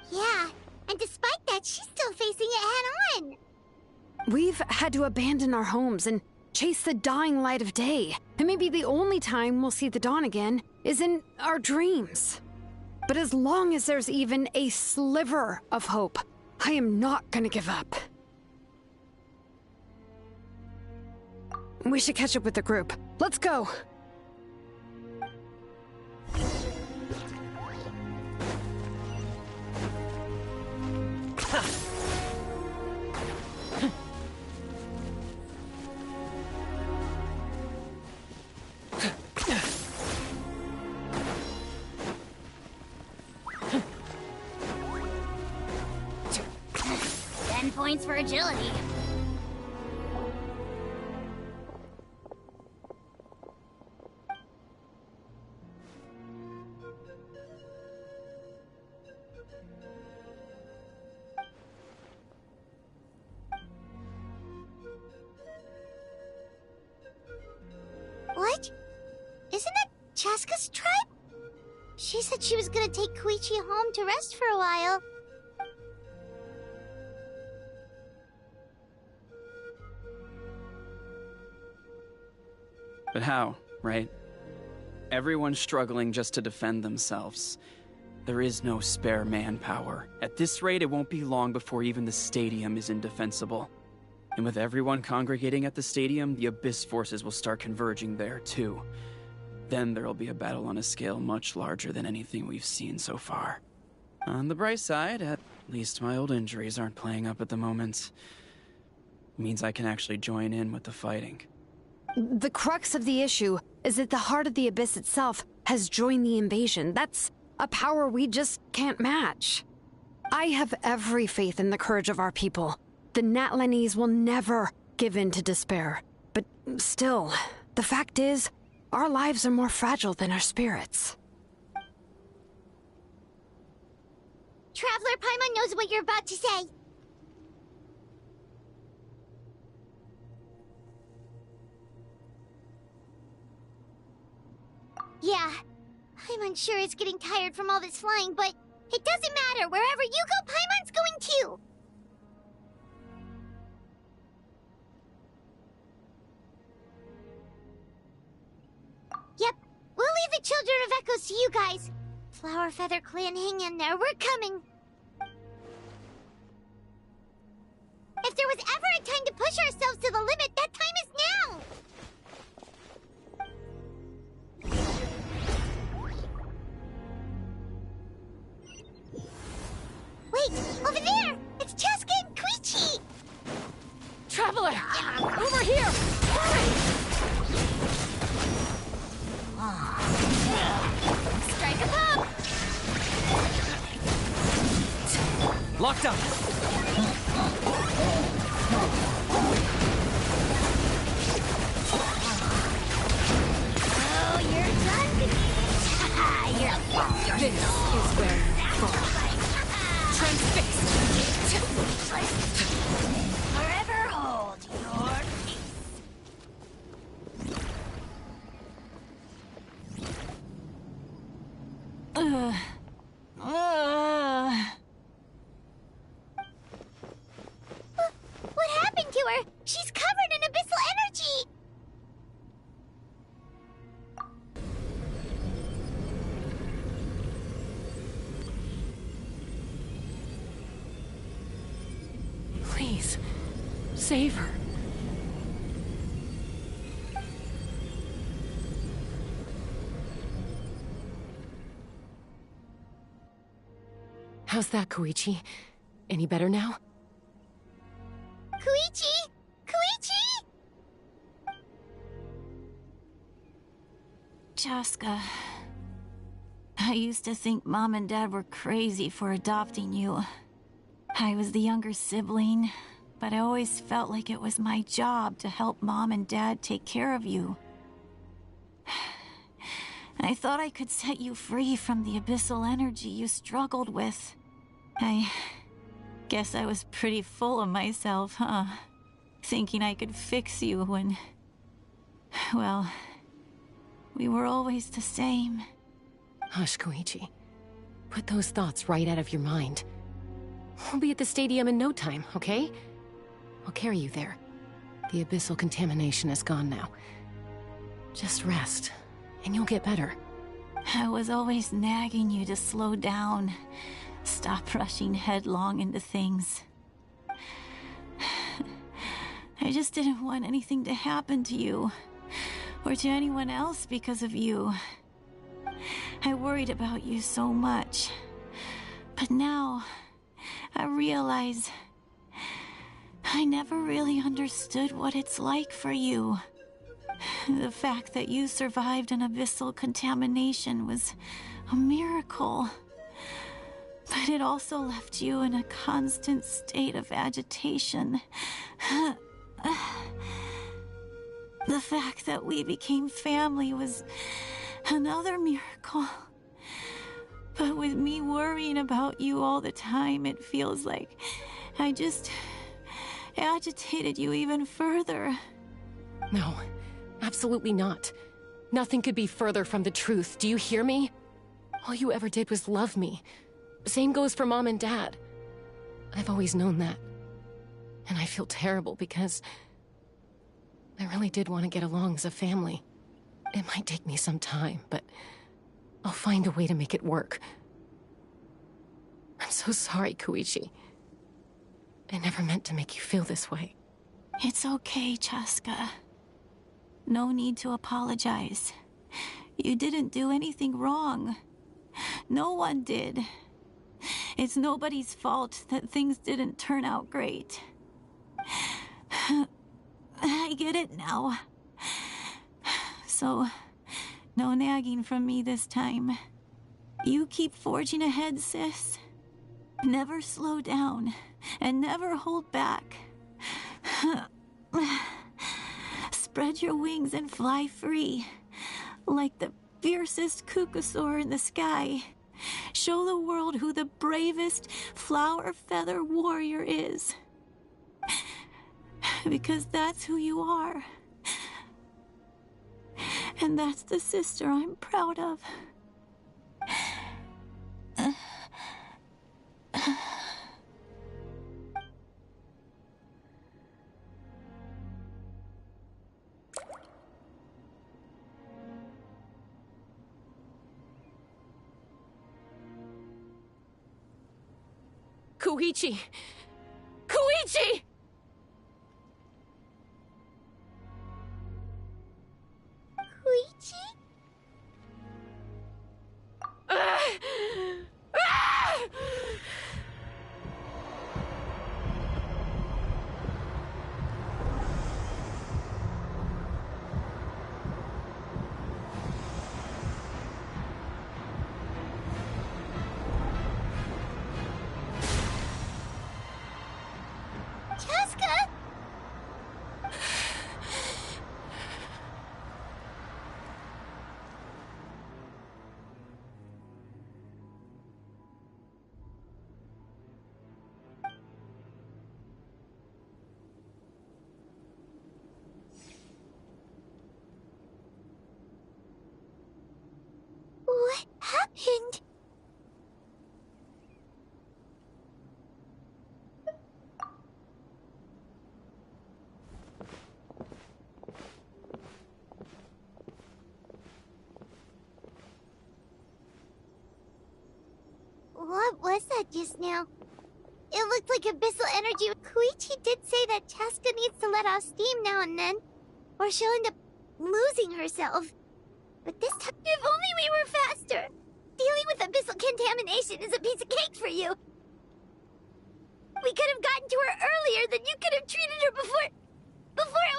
Yeah, and despite that, she's still facing it head-on. We've had to abandon our homes and chase the dying light of day. And maybe the only time we'll see the dawn again is in our dreams. But as long as there's even a sliver of hope, I am not gonna give up. We should catch up with the group. Let's go! Points for agility. What? Isn't that Chaska's tribe? She said she was gonna take Koichi home to rest for a while. But how, right? Everyone's struggling just to defend themselves. There is no spare manpower. At this rate, it won't be long before even the stadium is indefensible. And with everyone congregating at the stadium, the Abyss forces will start converging there, too. Then there'll be a battle on a scale much larger than anything we've seen so far. On the bright side, at least my old injuries aren't playing up at the moment. It means I can actually join in with the fighting. The crux of the issue is that the heart of the Abyss itself has joined the invasion. That's a power we just can't match. I have every faith in the courage of our people. The Natlanese will never give in to despair. But still, the fact is, our lives are more fragile than our spirits. Traveler Paimon knows what you're about to say. Yeah, I'm unsure it's getting tired from all this flying, but it doesn't matter. Wherever you go, Paimon's going too. Yep, we'll leave the Children of Echoes to you guys. Flower Feather Clan, hang in there. We're coming. If there was ever a time to push ourselves to the limit, that time is now! Wait, over there! It's Chaska and Koichi! Traveler! Over here! Hurry! Strike a pop! Locked up! Oh, you're done, you're This is where you fall. Transfixed! Forever hold your peace. What happened to her? She's covered in abyssal energy! Please, save her. How's that, Koichi? Any better now? Koichi! Koichi! Chaska, I used to think Mom and Dad were crazy for adopting you. I was the younger sibling, but I always felt like it was my job to help Mom and Dad take care of you. I thought I could set you free from the abyssal energy you struggled with. I guess I was pretty full of myself, huh? Thinking I could fix you when... well, we were always the same. Hush, Koichi. Put those thoughts right out of your mind. We'll be at the stadium in no time, okay? I'll carry you there. The abyssal contamination is gone now. Just rest, and you'll get better. I was always nagging you to slow down. Stop rushing headlong into things. I just didn't want anything to happen to you, or to anyone else because of you. I worried about you so much. But now, I realize I never really understood what it's like for you. The fact that you survived an abyssal contamination was a miracle. But it also left you in a constant state of agitation. The fact that we became family was another miracle. But with me worrying about you all the time, it feels like I just agitated you even further. No, absolutely not. Nothing could be further from the truth. Do you hear me? All you ever did was love me. Same goes for Mom and Dad. I've always known that. And I feel terrible because I really did want to get along as a family. It might take me some time, but I'll find a way to make it work. I'm so sorry, Koichi. I never meant to make you feel this way. It's okay, Chaska. No need to apologize. You didn't do anything wrong. No one did. It's nobody's fault that things didn't turn out great. I get it now. So, no nagging from me this time. You keep forging ahead, sis. Never slow down, and never hold back. Spread your wings and fly free, like the fiercest kukusaur in the sky. Show the world who the bravest flower feather warrior is. Because that's who you are. And that's the sister I'm proud of. Koichi! Koichi! Koichi? Chaska? What happened? What was that just now? It looked like abyssal energy. Koichi did say that Chaska needs to let off steam now and then, or she'll end up losing herself. But this time, if only we were faster! Dealing with abyssal contamination is a piece of cake for you! We could have gotten to her earlier, then you could have treated her before it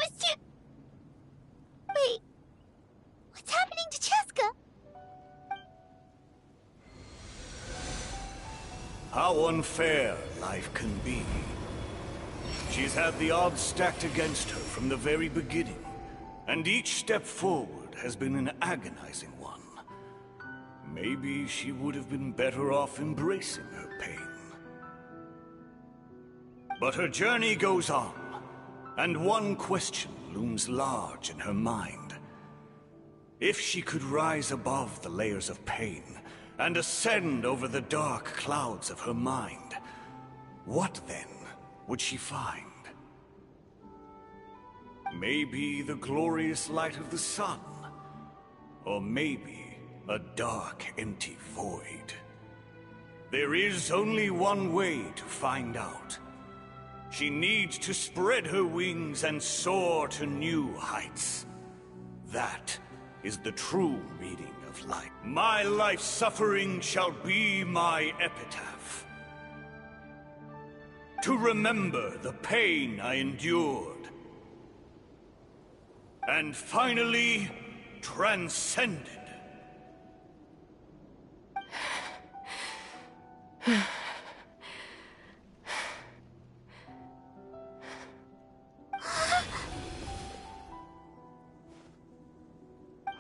was too... Wait, what's happening to Chaska? How unfair life can be. She's had the odds stacked against her from the very beginning, and each step forward has been an agonizing one. Maybe she would have been better off embracing her pain. But her journey goes on, and one question looms large in her mind. If she could rise above the layers of pain and ascend over the dark clouds of her mind, what then would she find? Maybe the glorious light of the sun. Or maybe a dark, empty void. There is only one way to find out. She needs to spread her wings and soar to new heights. That is the true meaning of life. My life's suffering shall be my epitaph. To remember the pain I endured. And finally, transcended.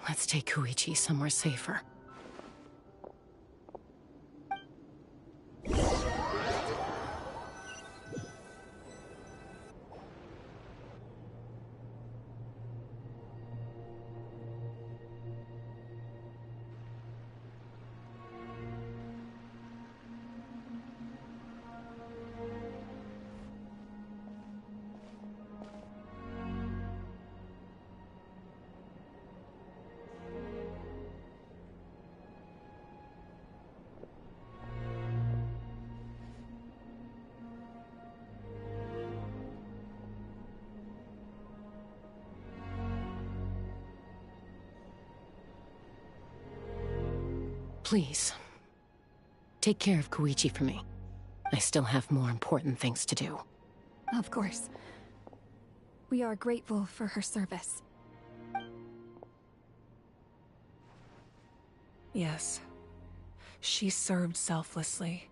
Let's take Koichi somewhere safer. Please, take care of Koichi for me. I still have more important things to do. Of course. We are grateful for her service. Yes. She served selflessly.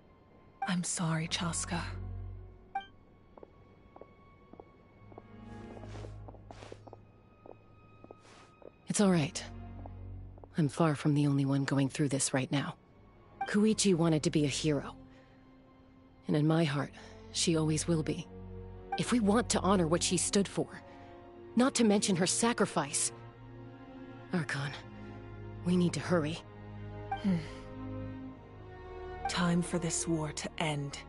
I'm sorry, Chaska. It's all right. I'm far from the only one going through this right now. Koichi wanted to be a hero. And in my heart, she always will be. If we want to honor what she stood for, not to mention her sacrifice. Archon, we need to hurry. Time for this war to end.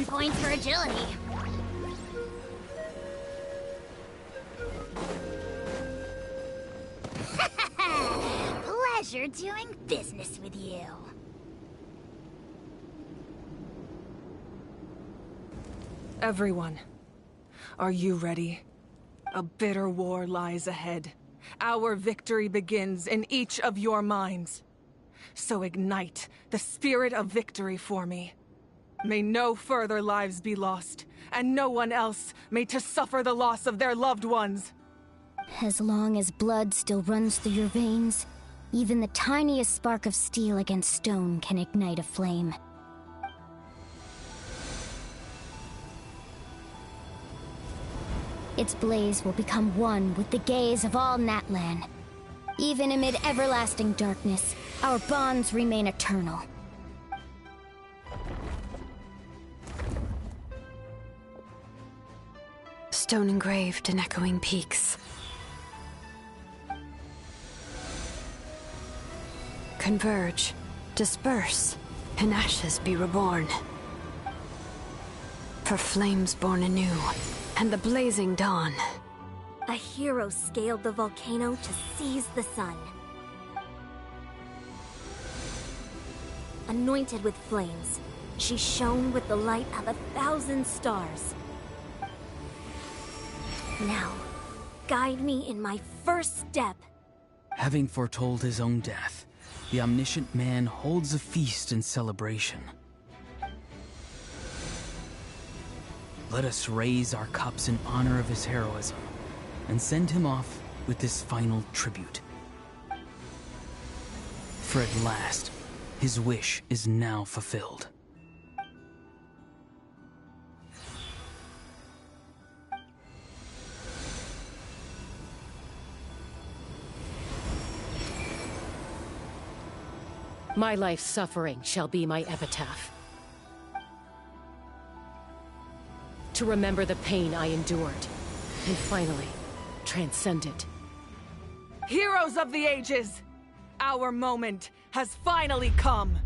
Points for agility. Pleasure doing business with you. Everyone, are you ready? A bitter war lies ahead. Our victory begins in each of your minds. So ignite the spirit of victory for me. May no further lives be lost, and no one else may to suffer the loss of their loved ones. As long as blood still runs through your veins, even the tiniest spark of steel against stone can ignite a flame. Its blaze will become one with the gaze of all Natlan. Even amid everlasting darkness, our bonds remain eternal. Stone engraved in echoing peaks. Converge, disperse, in ashes be reborn. For flames born anew, and the blazing dawn. A hero scaled the volcano to seize the sun. Anointed with flames, she shone with the light of 1,000 stars. Now, guide me in my first step. Having foretold his own death, the omniscient man holds a feast in celebration. Let us raise our cups in honor of his heroism, and send him off with this final tribute. For at last, his wish is now fulfilled. My life's suffering shall be my epitaph. To remember the pain I endured, and finally, transcend it. Heroes of the ages! Our moment has finally come!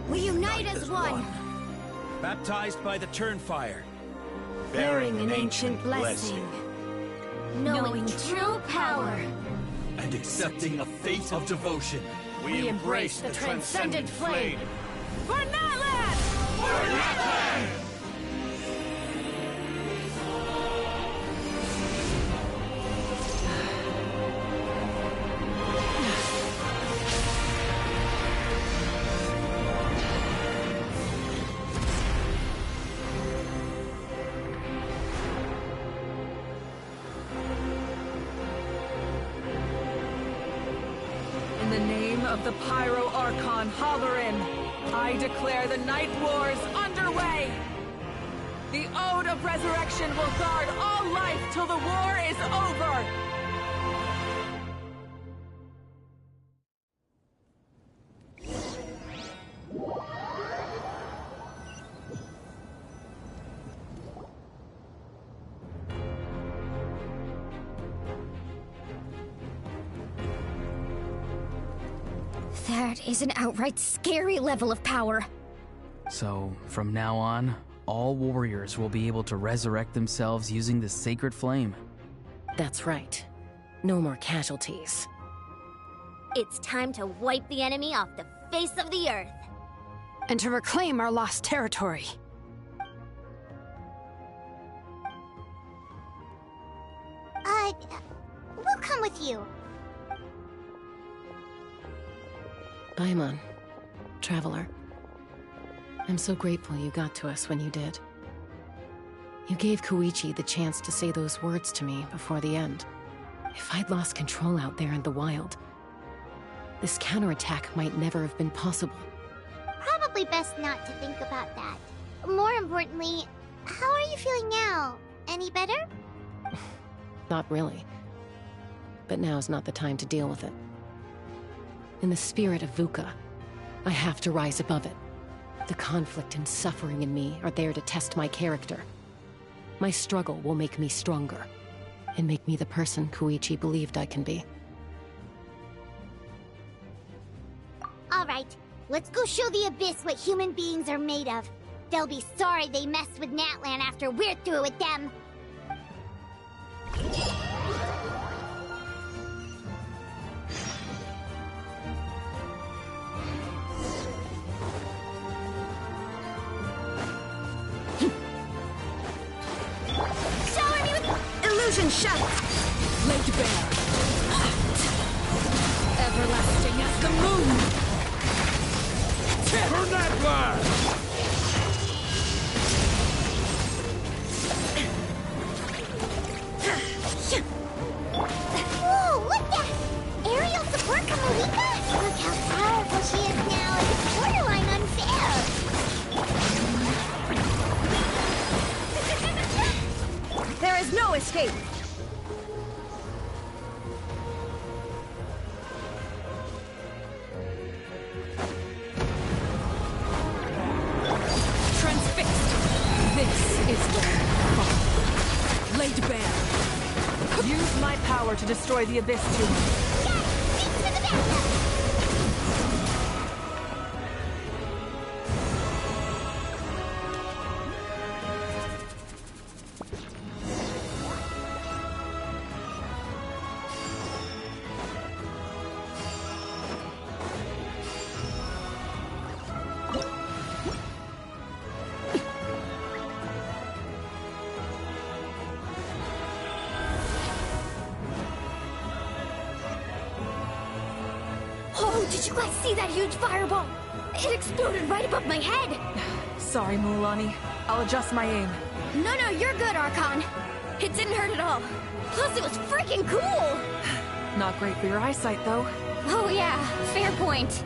We unite as one! Baptized by the Turnfire. Bearing an ancient blessing. Knowing true power. And accepting a fate of devotion. We embrace the transcendent flame! For Natlan! For Natlan! In the name of the Pyro Archon Halloran, I declare the Night Wars underway! The Ode of Resurrection will guard all life till the war is over! That is an outright scary level of power. So, from now on, all warriors will be able to resurrect themselves using the sacred flame. That's right. No more casualties. It's time to wipe the enemy off the face of the earth. And to reclaim our lost territory. We'll come with you. Paimon, Traveler. I'm so grateful you got to us when you did. You gave Koichi the chance to say those words to me before the end. If I'd lost control out there in the wild, this counterattack might never have been possible. Probably best not to think about that. More importantly, how are you feeling now? Any better? Not really. But now's not the time to deal with it. In the spirit of VUCA, I have to rise above it. The conflict and suffering in me are there to test my character. My struggle will make me stronger, and make me the person Koichi believed I can be. All right, let's go show the Abyss what human beings are made of. They'll be sorry they messed with Natlan after we're through with them. Shower me with illusion shadow. Laid bare. Everlasting as the moon. For Natlan! Whoa, look that! Aerial support Kamalika? Look how powerful she is now. It's borderline unfair. There is no escape. Transfixed. This is where I fall. Laid bare. Use my power to destroy the Abyss tumor. Got it! Thanks for the backup! Oh, did you guys see that huge fireball? It exploded right above my head. Sorry, Mualani. I'll adjust my aim. No, you're good, Archon. It didn't hurt at all. Plus, it was freaking cool. Not great for your eyesight, though. Oh yeah, fair point.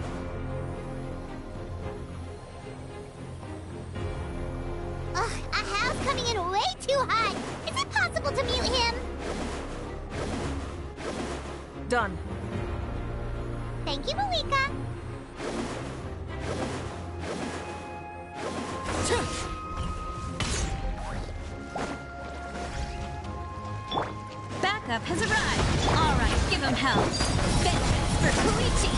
Done. Thank you, Malika. Backup has arrived. All right, give him hell. Vengeance for Koichi.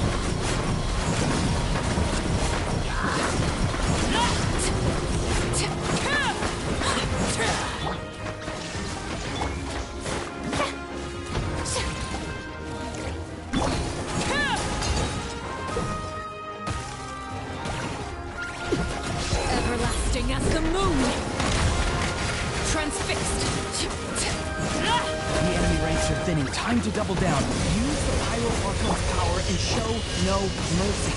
Everlasting as the moon. Transfixed. The enemy ranks are thinning. Time to double down. Use the Pyro Archon's power and show no mercy.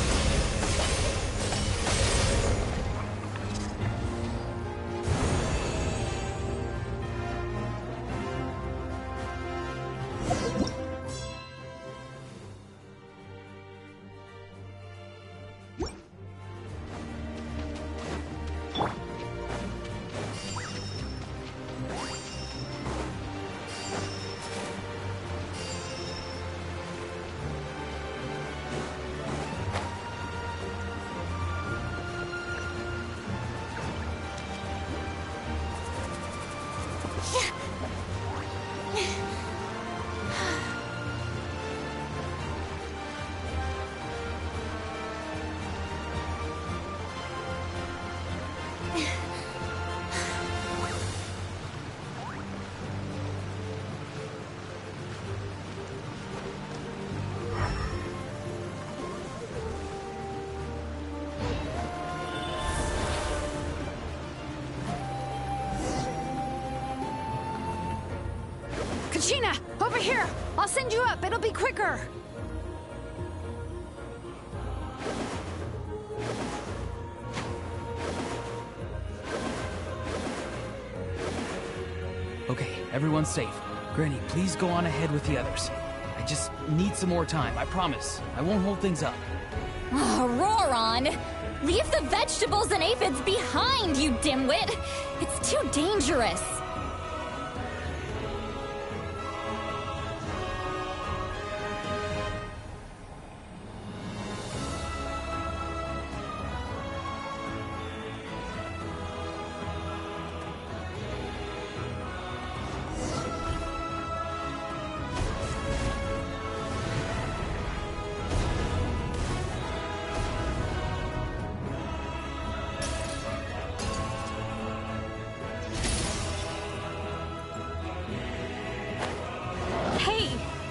Kachina, over here! I'll send you up, it'll be quicker! Okay, everyone's safe. Granny, please go on ahead with the others. I just need some more time, I promise. I won't hold things up. Oh, Roron! Leave the vegetables and aphids behind, you dimwit! It's too dangerous!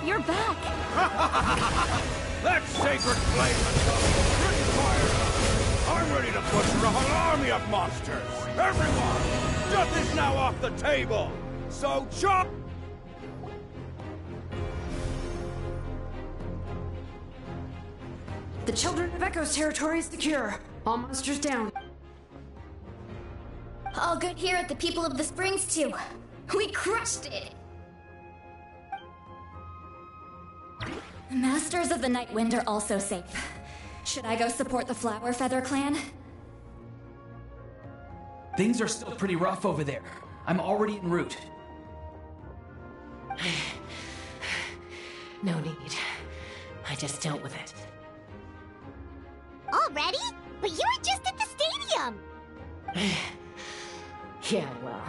You're back! That sacred flame is pretty fired up. I'm ready to butcher a whole army of monsters. Everyone, death is now off the table. So chop! The Children of Echo's territory is secure. All monsters down. All good here at the People of the Springs, too. We crushed it! Masters of the Night Wind are also safe. Should I go support the Flower Feather clan? Things are still pretty rough over there. I'm already en route. No need. I just dealt with it. Already? But you were just at the stadium! Yeah, well,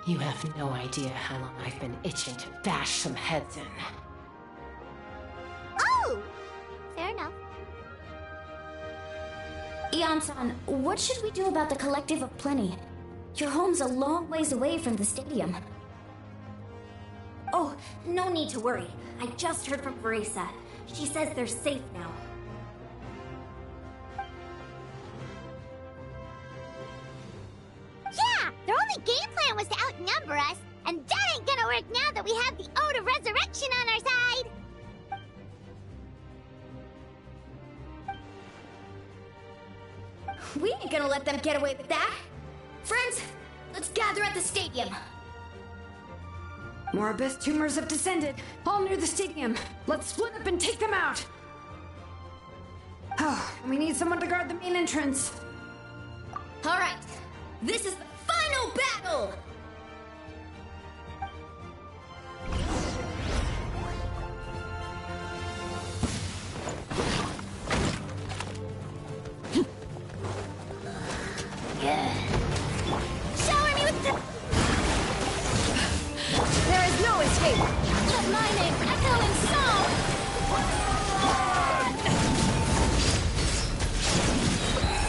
you have no idea how long I've been itching to bash some heads in. Oh! Fair enough. Ian-san, what should we do about the Collective of Plenty? Your home's a long ways away from the stadium. Oh, no need to worry. I just heard from Verisa. She says they're safe now. Yeah! Their only game plan was to outnumber us, and that ain't gonna work now that we have the Ode of Resurrection on our side! We ain't gonna let them get away with that! Friends, let's gather at the stadium! More abyss tumors have descended, all near the stadium. Let's split up and take them out! Oh, we need someone to guard the main entrance. Alright, this is the final battle! Shower me with the... There is no escape! Let my name echo in song!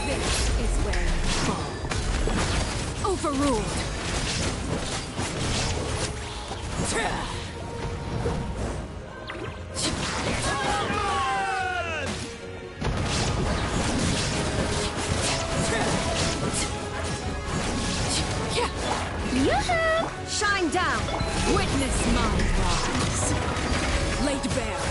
This is where you fall. Overruled! Yoo-hoo! Shine down! Witness my rise! Laid bare!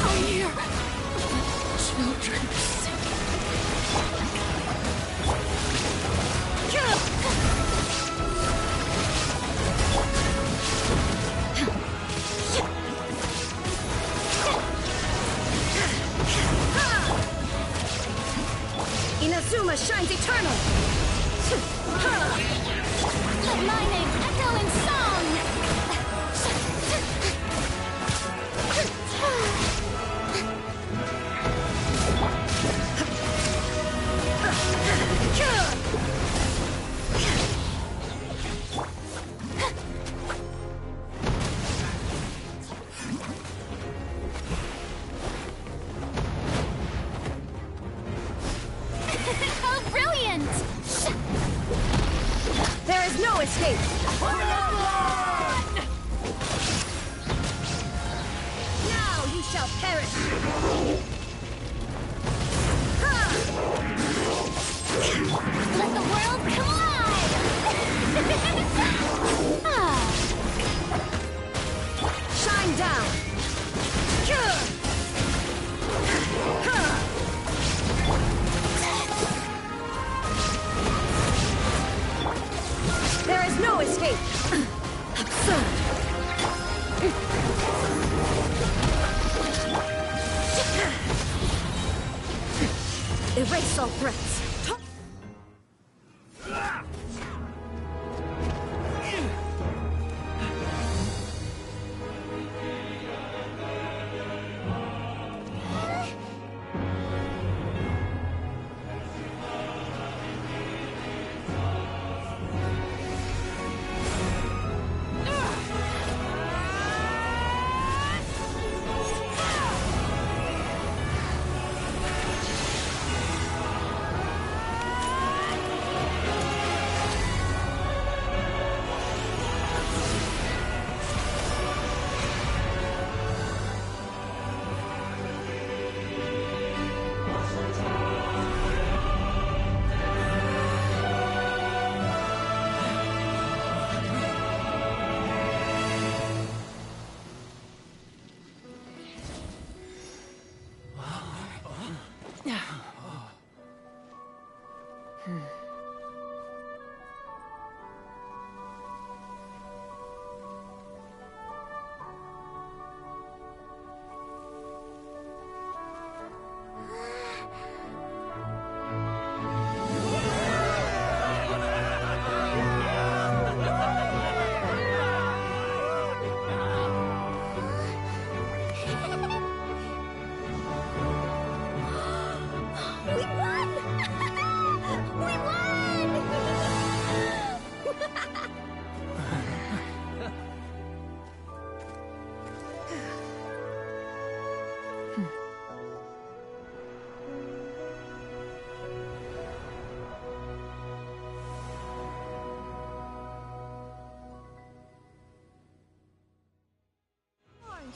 Oh, here! Children sick. Inazuma shines eternal! Let my name echo in song! How brilliant! There is no escape! Now you shall perish! Let the world collide! Shine down! There is no escape! Absurd! Erase all threats!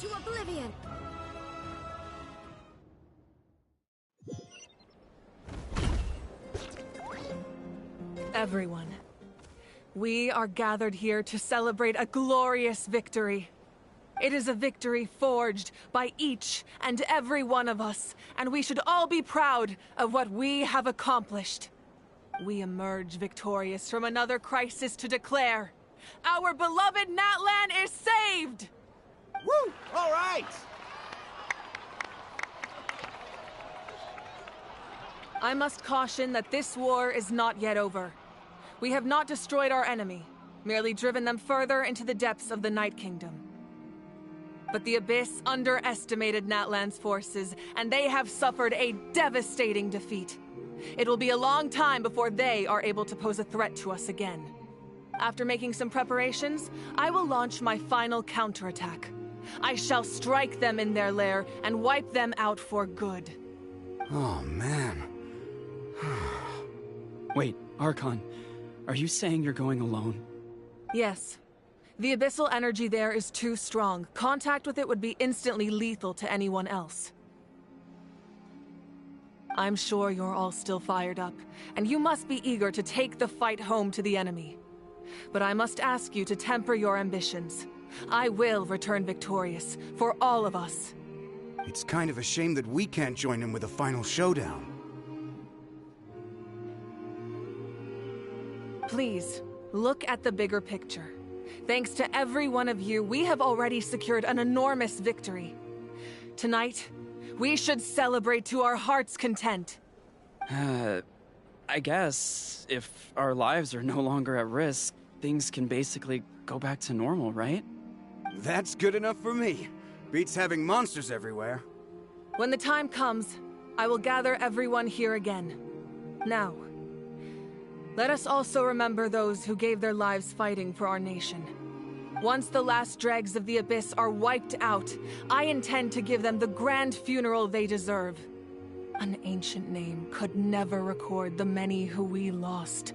To oblivion! Everyone, we are gathered here to celebrate a glorious victory. It is a victory forged by each and every one of us, and we should all be proud of what we have accomplished. We emerge victorious from another crisis to declare, our beloved Natlan is saved! Woo! All right! I must caution that this war is not yet over. We have not destroyed our enemy, merely driven them further into the depths of the Night Kingdom. But the Abyss underestimated Natlan's forces, and they have suffered a devastating defeat. It will be a long time before they are able to pose a threat to us again. After making some preparations, I will launch my final counterattack. I shall strike them in their lair and wipe them out for good. Oh, man. Wait, Archon, are you saying you're going alone? Yes. The abyssal energy there is too strong. Contact with it would be instantly lethal to anyone else. I'm sure you're all still fired up, and you must be eager to take the fight home to the enemy. But I must ask you to temper your ambitions. I will return victorious, for all of us. It's kind of a shame that we can't join him with a final showdown. Please, look at the bigger picture. Thanks to every one of you, we have already secured an enormous victory. Tonight, we should celebrate to our heart's content. I guess if our lives are no longer at risk, things can basically go back to normal, right? That's good enough for me. Beats having monsters everywhere. When the time comes, I will gather everyone here again. Now, let us also remember those who gave their lives fighting for our nation. Once the last dregs of the Abyss are wiped out, I intend to give them the grand funeral they deserve. An ancient name could never record the many who we lost.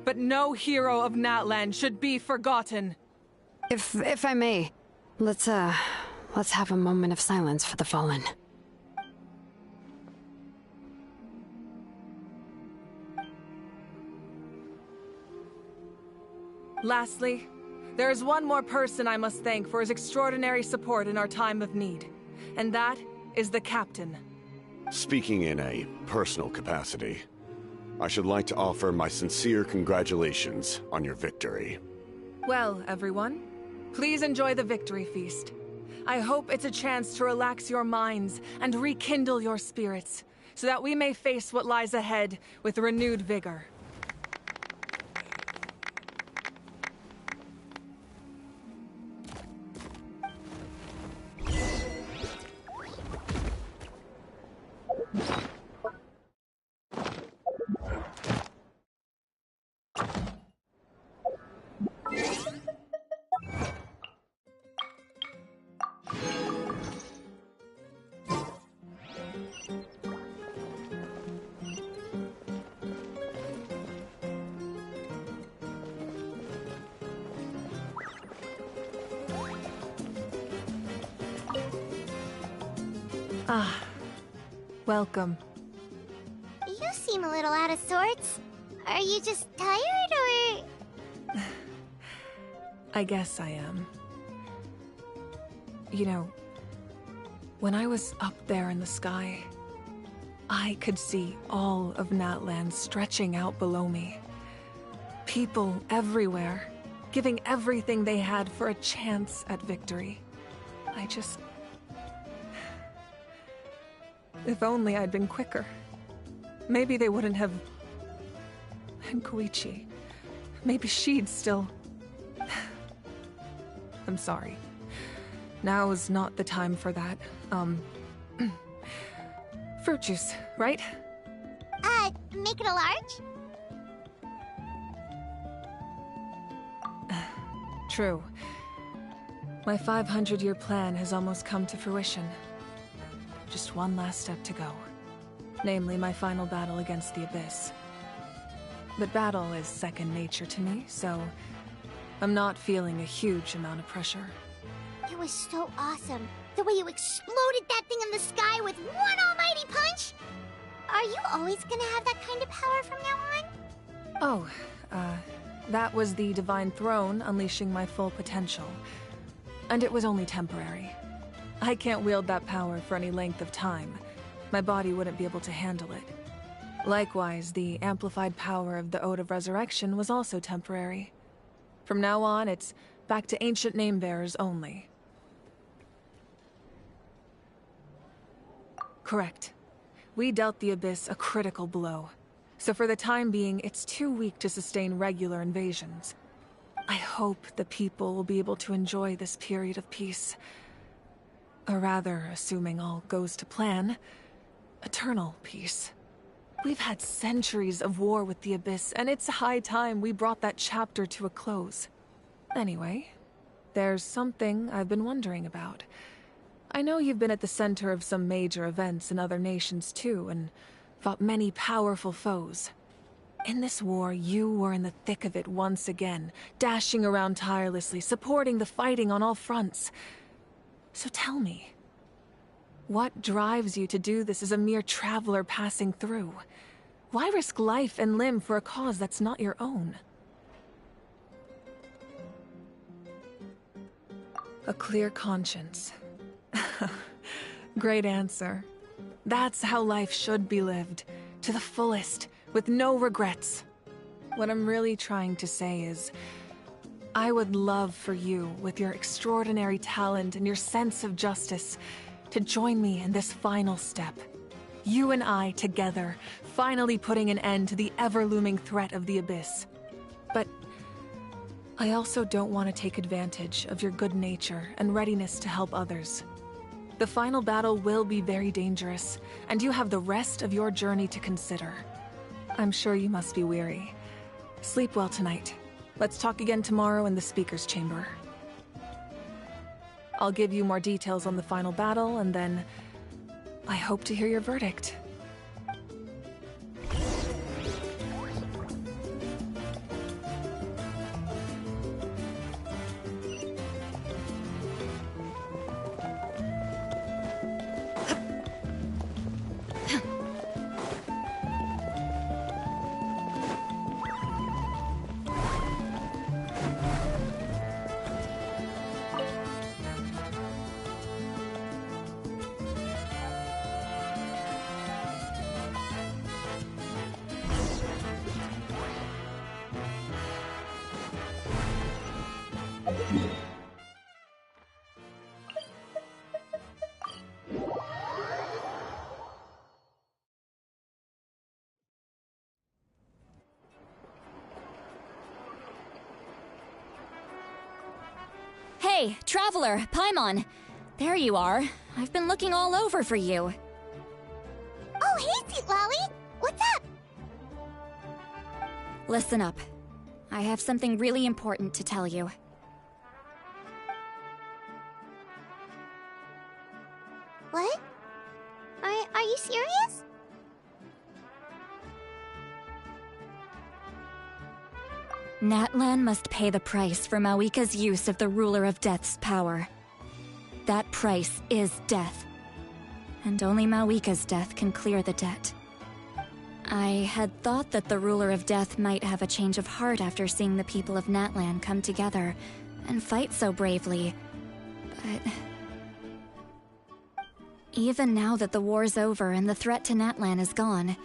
But no hero of Natlan should be forgotten. If I may, let's have a moment of silence for the fallen. Lastly, there is one more person I must thank for his extraordinary support in our time of need, and that is the Captain. Speaking in a personal capacity, I should like to offer my sincere congratulations on your victory. Well, everyone, please enjoy the victory feast. I hope it's a chance to relax your minds and rekindle your spirits, so that we may face what lies ahead with renewed vigor. Ah, welcome. You seem a little out of sorts. Are you just tired, or...? I guess I am. You know, when I was up there in the sky, I could see all of Natlan stretching out below me. People everywhere, giving everything they had for a chance at victory. If only I'd been quicker. Maybe they wouldn't have... And Koichi. Maybe she'd still... I'm sorry. Now is not the time for that. Fruit juice, right? Make it a large? True. My 500-year plan has almost come to fruition. Just one last step to go. Namely, my final battle against the Abyss. But battle is second nature to me, so I'm not feeling a huge amount of pressure. It was so awesome. The way you exploded that thing in the sky with one almighty punch! Are you always gonna have that kind of power from now on? Oh, that was the Divine Throne unleashing my full potential. And it was only temporary. I can't wield that power for any length of time. My body wouldn't be able to handle it. Likewise, the amplified power of the Ode of Resurrection was also temporary. From now on, it's back to ancient name-bearers only. Correct. We dealt the Abyss a critical blow. So for the time being, it's too weak to sustain regular invasions. I hope the people will be able to enjoy this period of peace. Or rather, assuming all goes to plan, eternal peace. We've had centuries of war with the Abyss, and it's high time we brought that chapter to a close. Anyway, there's something I've been wondering about. I know you've been at the center of some major events in other nations too, and fought many powerful foes. In this war, you were in the thick of it once again, dashing around tirelessly, supporting the fighting on all fronts. So tell me, what drives you to do this as a mere traveler passing through? Why risk life and limb for a cause that's not your own? A clear conscience. Great answer. That's how life should be lived, to the fullest, with no regrets. What I'm really trying to say is, I would love for you, with your extraordinary talent and your sense of justice, to join me in this final step. You and I together, finally putting an end to the ever-looming threat of the Abyss. But I also don't want to take advantage of your good nature and readiness to help others. The final battle will be very dangerous, and you have the rest of your journey to consider. I'm sure you must be weary. Sleep well tonight. Let's talk again tomorrow in the speaker's chamber. I'll give you more details on the final battle, and then I hope to hear your verdict. Hey, Traveler, Paimon! There you are. I've been looking all over for you. Oh, hey, Sweet Lolly! What's up? Listen up. I have something really important to tell you. What? Are you serious? Natlan must pay the price for Mawika's use of the Ruler of Death's power. That price is death. And only Mawika's death can clear the debt. I had thought that the Ruler of Death might have a change of heart after seeing the people of Natlan come together and fight so bravely, but... Even now that the war's over and the threat to Natlan is gone,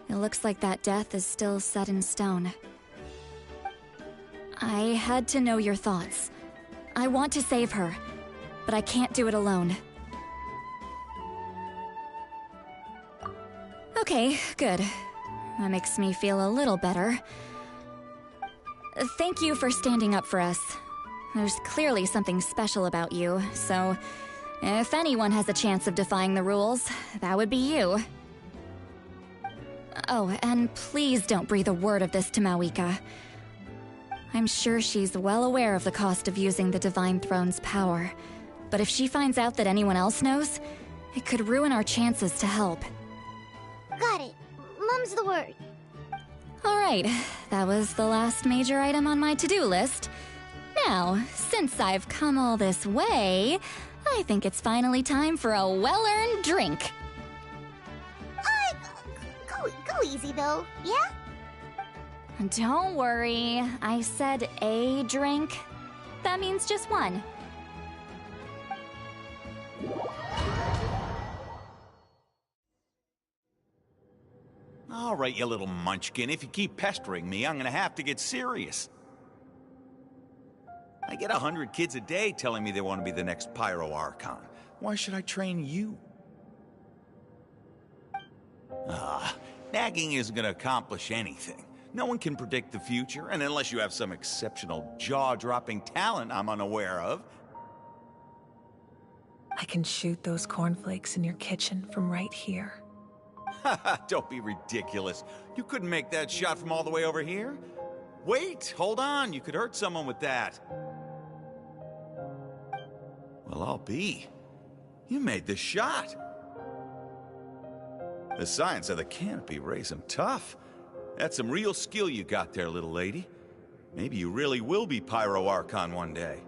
it looks like that death is still set in stone. I had to know your thoughts. I want to save her, but I can't do it alone. Okay, good. That makes me feel a little better. Thank you for standing up for us. There's clearly something special about you, so if anyone has a chance of defying the rules, that would be you. Oh, and please don't breathe a word of this to Mawika. I'm sure she's well aware of the cost of using the Divine Throne's power, but if she finds out that anyone else knows, it could ruin our chances to help. Got it. Mum's the word. Alright, that was the last major item on my to-do list. Now, since I've come all this way, I think it's finally time for a well-earned drink. Go easy though, yeah? Don't worry, I said a drink. That means just one. All right, you little munchkin. If you keep pestering me, I'm gonna have to get serious. I get 100 kids a day telling me they want to be the next Pyro Archon. Why should I train you? Nagging isn't gonna accomplish anything. No one can predict the future, and unless you have some exceptional jaw-dropping talent I'm unaware of. I can shoot those cornflakes in your kitchen from right here. Don't be ridiculous. You couldn't make that shot from all the way over here? Wait, hold on. You could hurt someone with that. Well, I'll be. You made the shot. The science of the canopy raised him tough. That's some real skill you got there, little lady. Maybe you really will be Pyro Archon one day.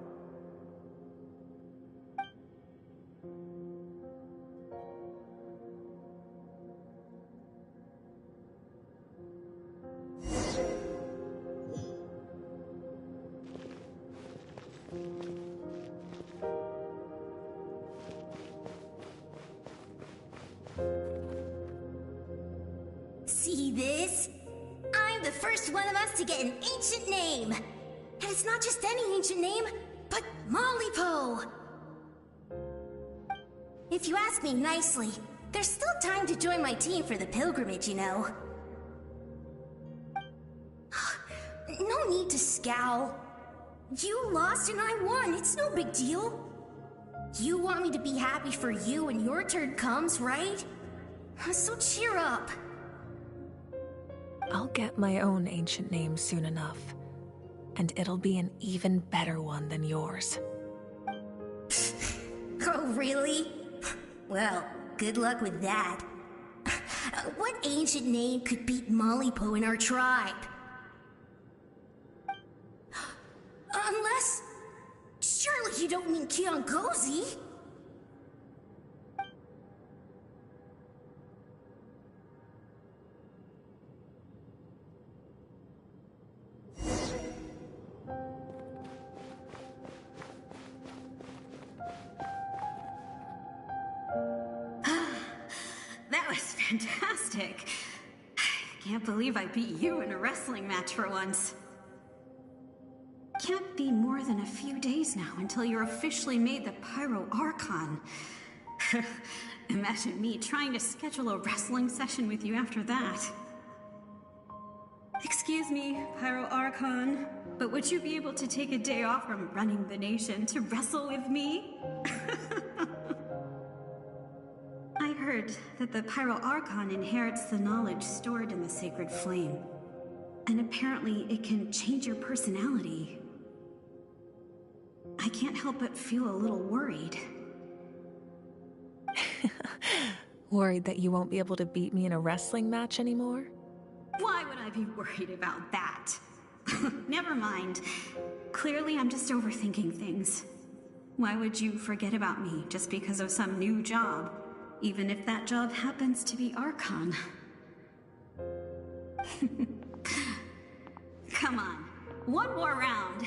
See this? I'm the first one of us to get an ancient name. And it's not just any ancient name, but Mollypo. If you ask me nicely, there's still time to join my team for the pilgrimage, you know. No need to scowl. You lost and I won, it's no big deal. You want me to be happy for you when your turn comes, right? So cheer up. I'll get my own ancient name soon enough. And it'll be an even better one than yours. Oh, really? Well, good luck with that. What ancient name could beat Mollypo in our tribe? Unless... surely you don't mean Kiangozi? That was fantastic. I can't believe I beat you in a wrestling match for once. Can't be more than a few days now until you're officially made the Pyro Archon. Imagine me trying to schedule a wrestling session with you after that. Excuse me, Pyro Archon, but would you be able to take a day off from running the nation to wrestle with me? I heard that the Pyro Archon inherits the knowledge stored in the sacred flame. And apparently it can change your personality. I can't help but feel a little worried. Worried that you won't be able to beat me in a wrestling match anymore? Why would I be worried about that? Never mind. Clearly I'm just overthinking things. Why would you forget about me just because of some new job? Even if that job happens to be Archon. Come on, one more round.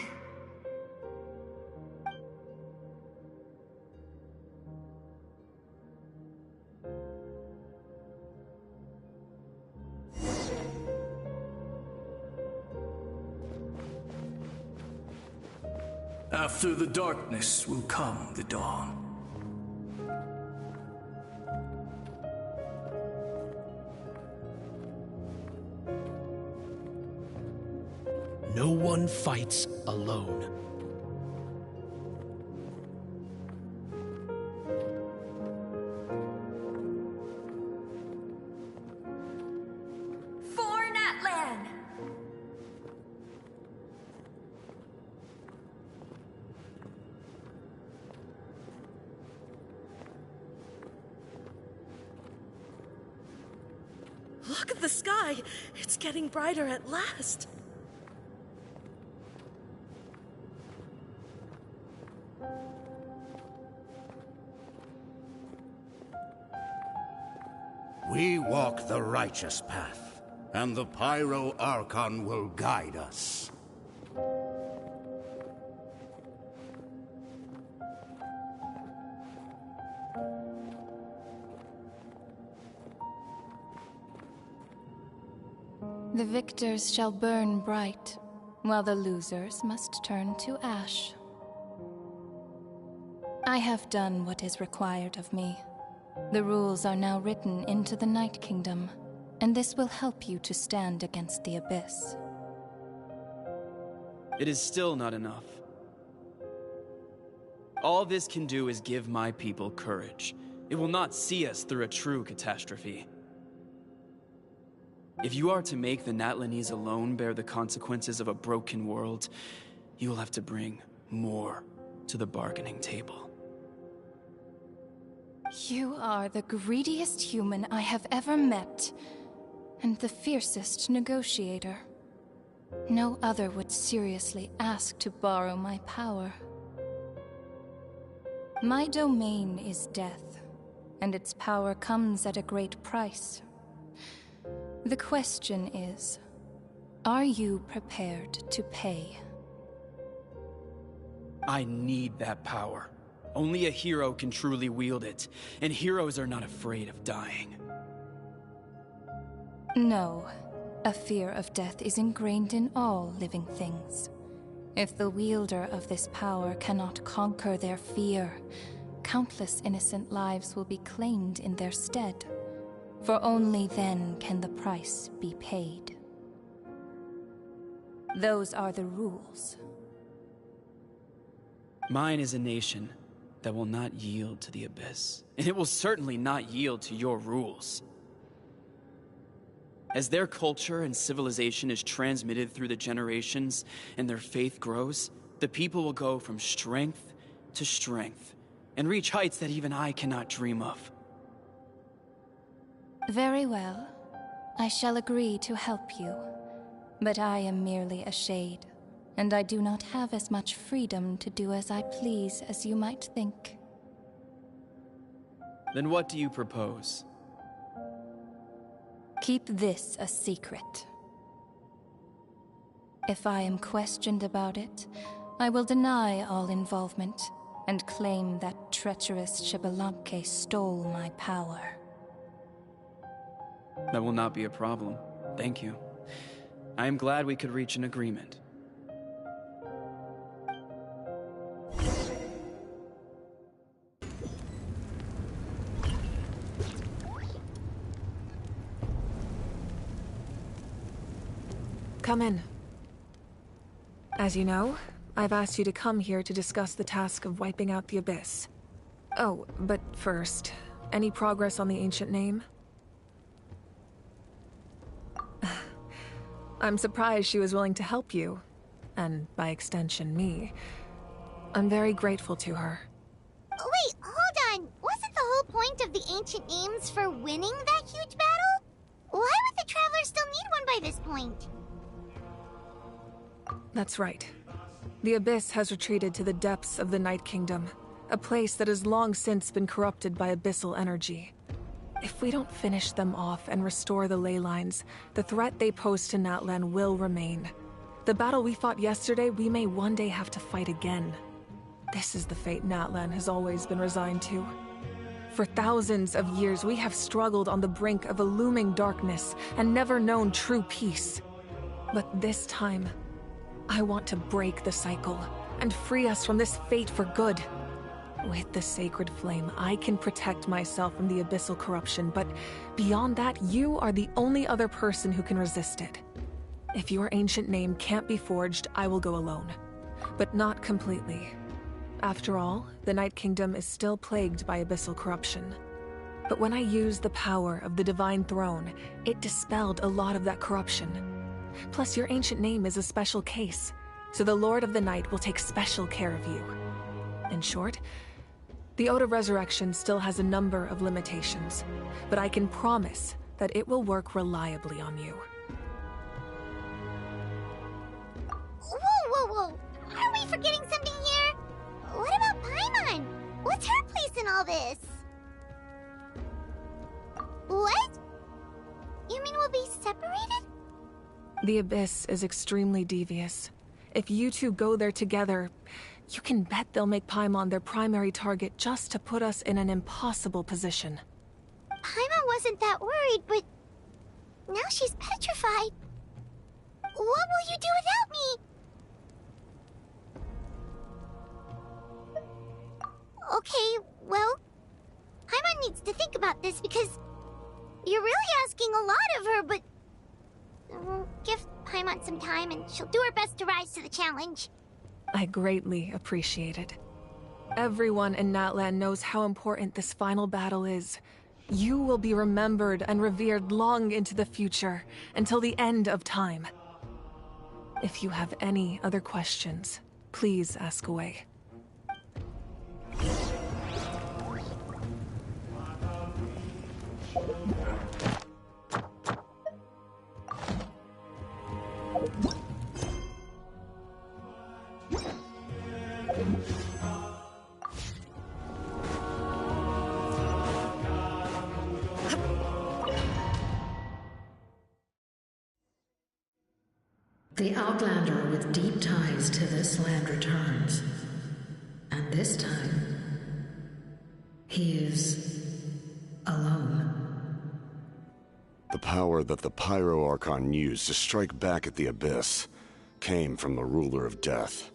After the darkness will come the dawn. No one fights alone. For Natlan! Look at the sky! It's getting brighter at last! We walk the righteous path, and the Pyro Archon will guide us. The victors shall burn bright, while the losers must turn to ash. I have done what is required of me. The rules are now written into the Night Kingdom, and this will help you to stand against the Abyss. It is still not enough. All this can do is give my people courage. It will not see us through a true catastrophe. If you are to make the Natlanese alone bear the consequences of a broken world, you will have to bring more to the bargaining table. You are the greediest human I have ever met, and the fiercest negotiator. No other would seriously ask to borrow my power. My domain is death, and its power comes at a great price. The question is, are you prepared to pay? I need that power. Only a hero can truly wield it, and heroes are not afraid of dying. No, a fear of death is ingrained in all living things. If the wielder of this power cannot conquer their fear, countless innocent lives will be claimed in their stead. For only then can the price be paid. Those are the rules. Mine is a nation that will not yield to the Abyss, and it will certainly not yield to your rules. As their culture and civilization is transmitted through the generations and their faith grows, the people will go from strength to strength and reach heights that even I cannot dream of. Very well. I shall agree to help you. But I am merely a shade, and I do not have as much freedom to do as I please as you might think. Then what do you propose? Keep this a secret. If I am questioned about it, I will deny all involvement and claim that treacherous Xbalanque stole my power. That will not be a problem. Thank you. I am glad we could reach an agreement. Come in. As you know, I've asked you to come here to discuss the task of wiping out the Abyss. Oh, but first, any progress on the ancient name? I'm surprised she was willing to help you, and by extension, me. I'm very grateful to her. Wait, hold on. Wasn't the whole point of the ancient names for winning that huge battle? Why would the Travelers still need one by this point? That's right. The Abyss has retreated to the depths of the Night Kingdom, a place that has long since been corrupted by abyssal energy. If we don't finish them off and restore the ley lines, the threat they pose to Natlan will remain. The battle we fought yesterday, we may one day have to fight again. This is the fate Natlan has always been resigned to. For thousands of years, we have struggled on the brink of a looming darkness and never known true peace. But this time, I want to break the cycle and free us from this fate for good. With the sacred flame, I can protect myself from the abyssal corruption, but beyond that, you are the only other person who can resist it. If your ancient name can't be forged, I will go alone. But not completely. After all, the Night Kingdom is still plagued by abyssal corruption. But when I used the power of the Divine Throne, it dispelled a lot of that corruption. Plus, your ancient name is a special case, so the Lord of the Night will take special care of you. In short, the Ode of Resurrection still has a number of limitations, but I can promise that it will work reliably on you. Whoa! Are we forgetting something here? What about Paimon? What's her place in all this? What? You mean we'll be separated? The Abyss is extremely devious. If you two go there together, you can bet they'll make Paimon their primary target just to put us in an impossible position. Paimon wasn't that worried, but now she's petrified. What will you do without me? Okay, well, Paimon needs to think about this because You're really asking a lot of her, but... give Paimon some time and she'll do her best to rise to the challenge. I greatly appreciate it. Everyone in Natlan knows how important this final battle is. You will be remembered and revered long into the future, until the end of time. If you have any other questions, please ask away. The Outlander with deep ties to this land returns. And this time, he is alone. The power that the Pyro Archon used to strike back at the Abyss came from the Ruler of Death.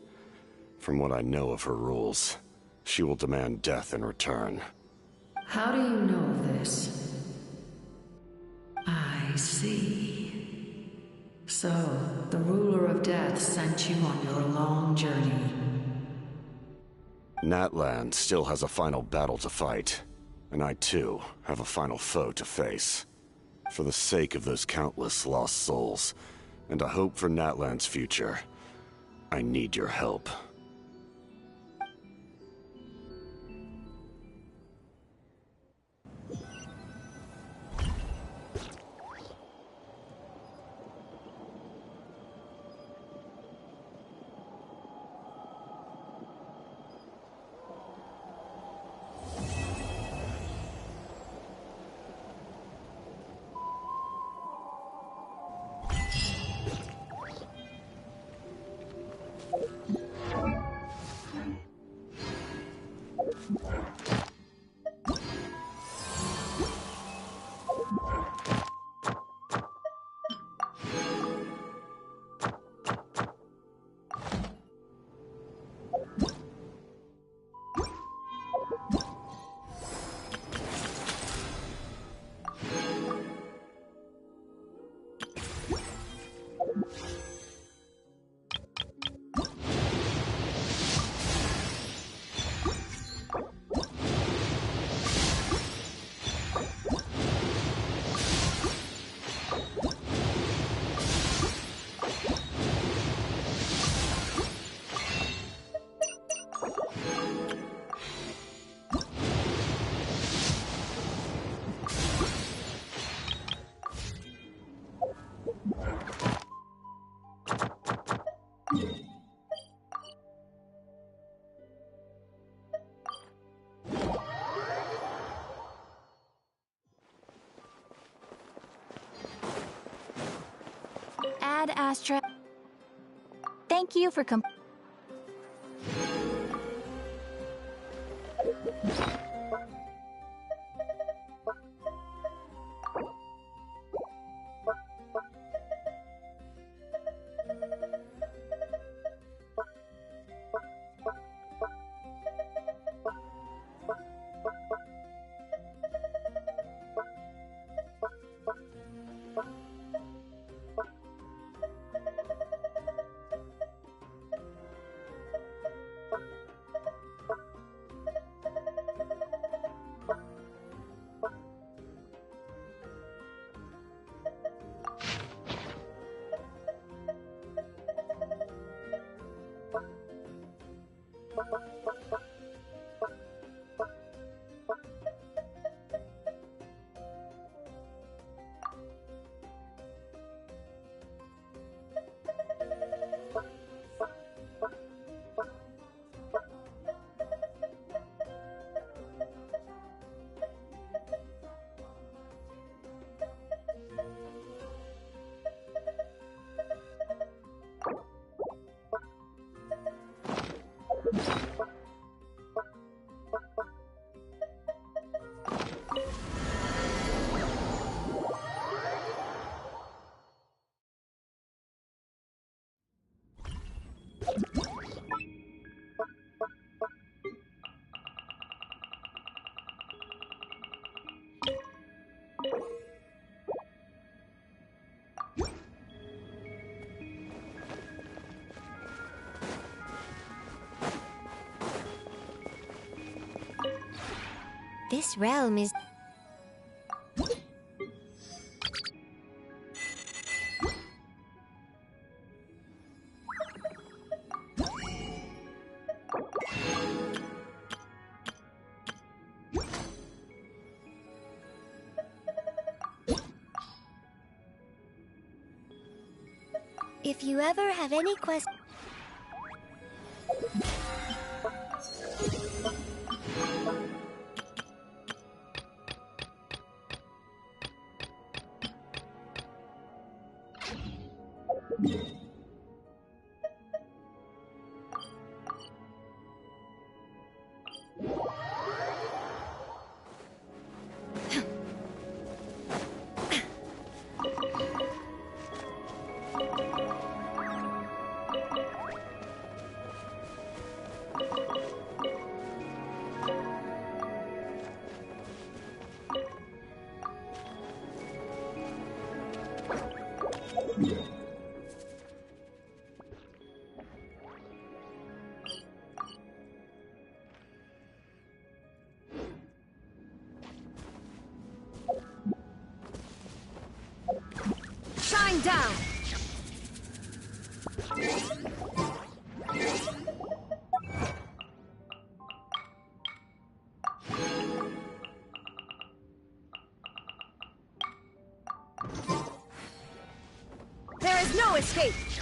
From what I know of her rules, she will demand death in return. How do you know this? I see. So, the Ruler of Death sent you on your long journey. Natlan still has a final battle to fight, and I too have a final foe to face. For the sake of those countless lost souls, and a hope for Natlan's future, I need your help. Ad Astra. Thank you for This realm is... If you ever have any questions... Shine down! There is no escape!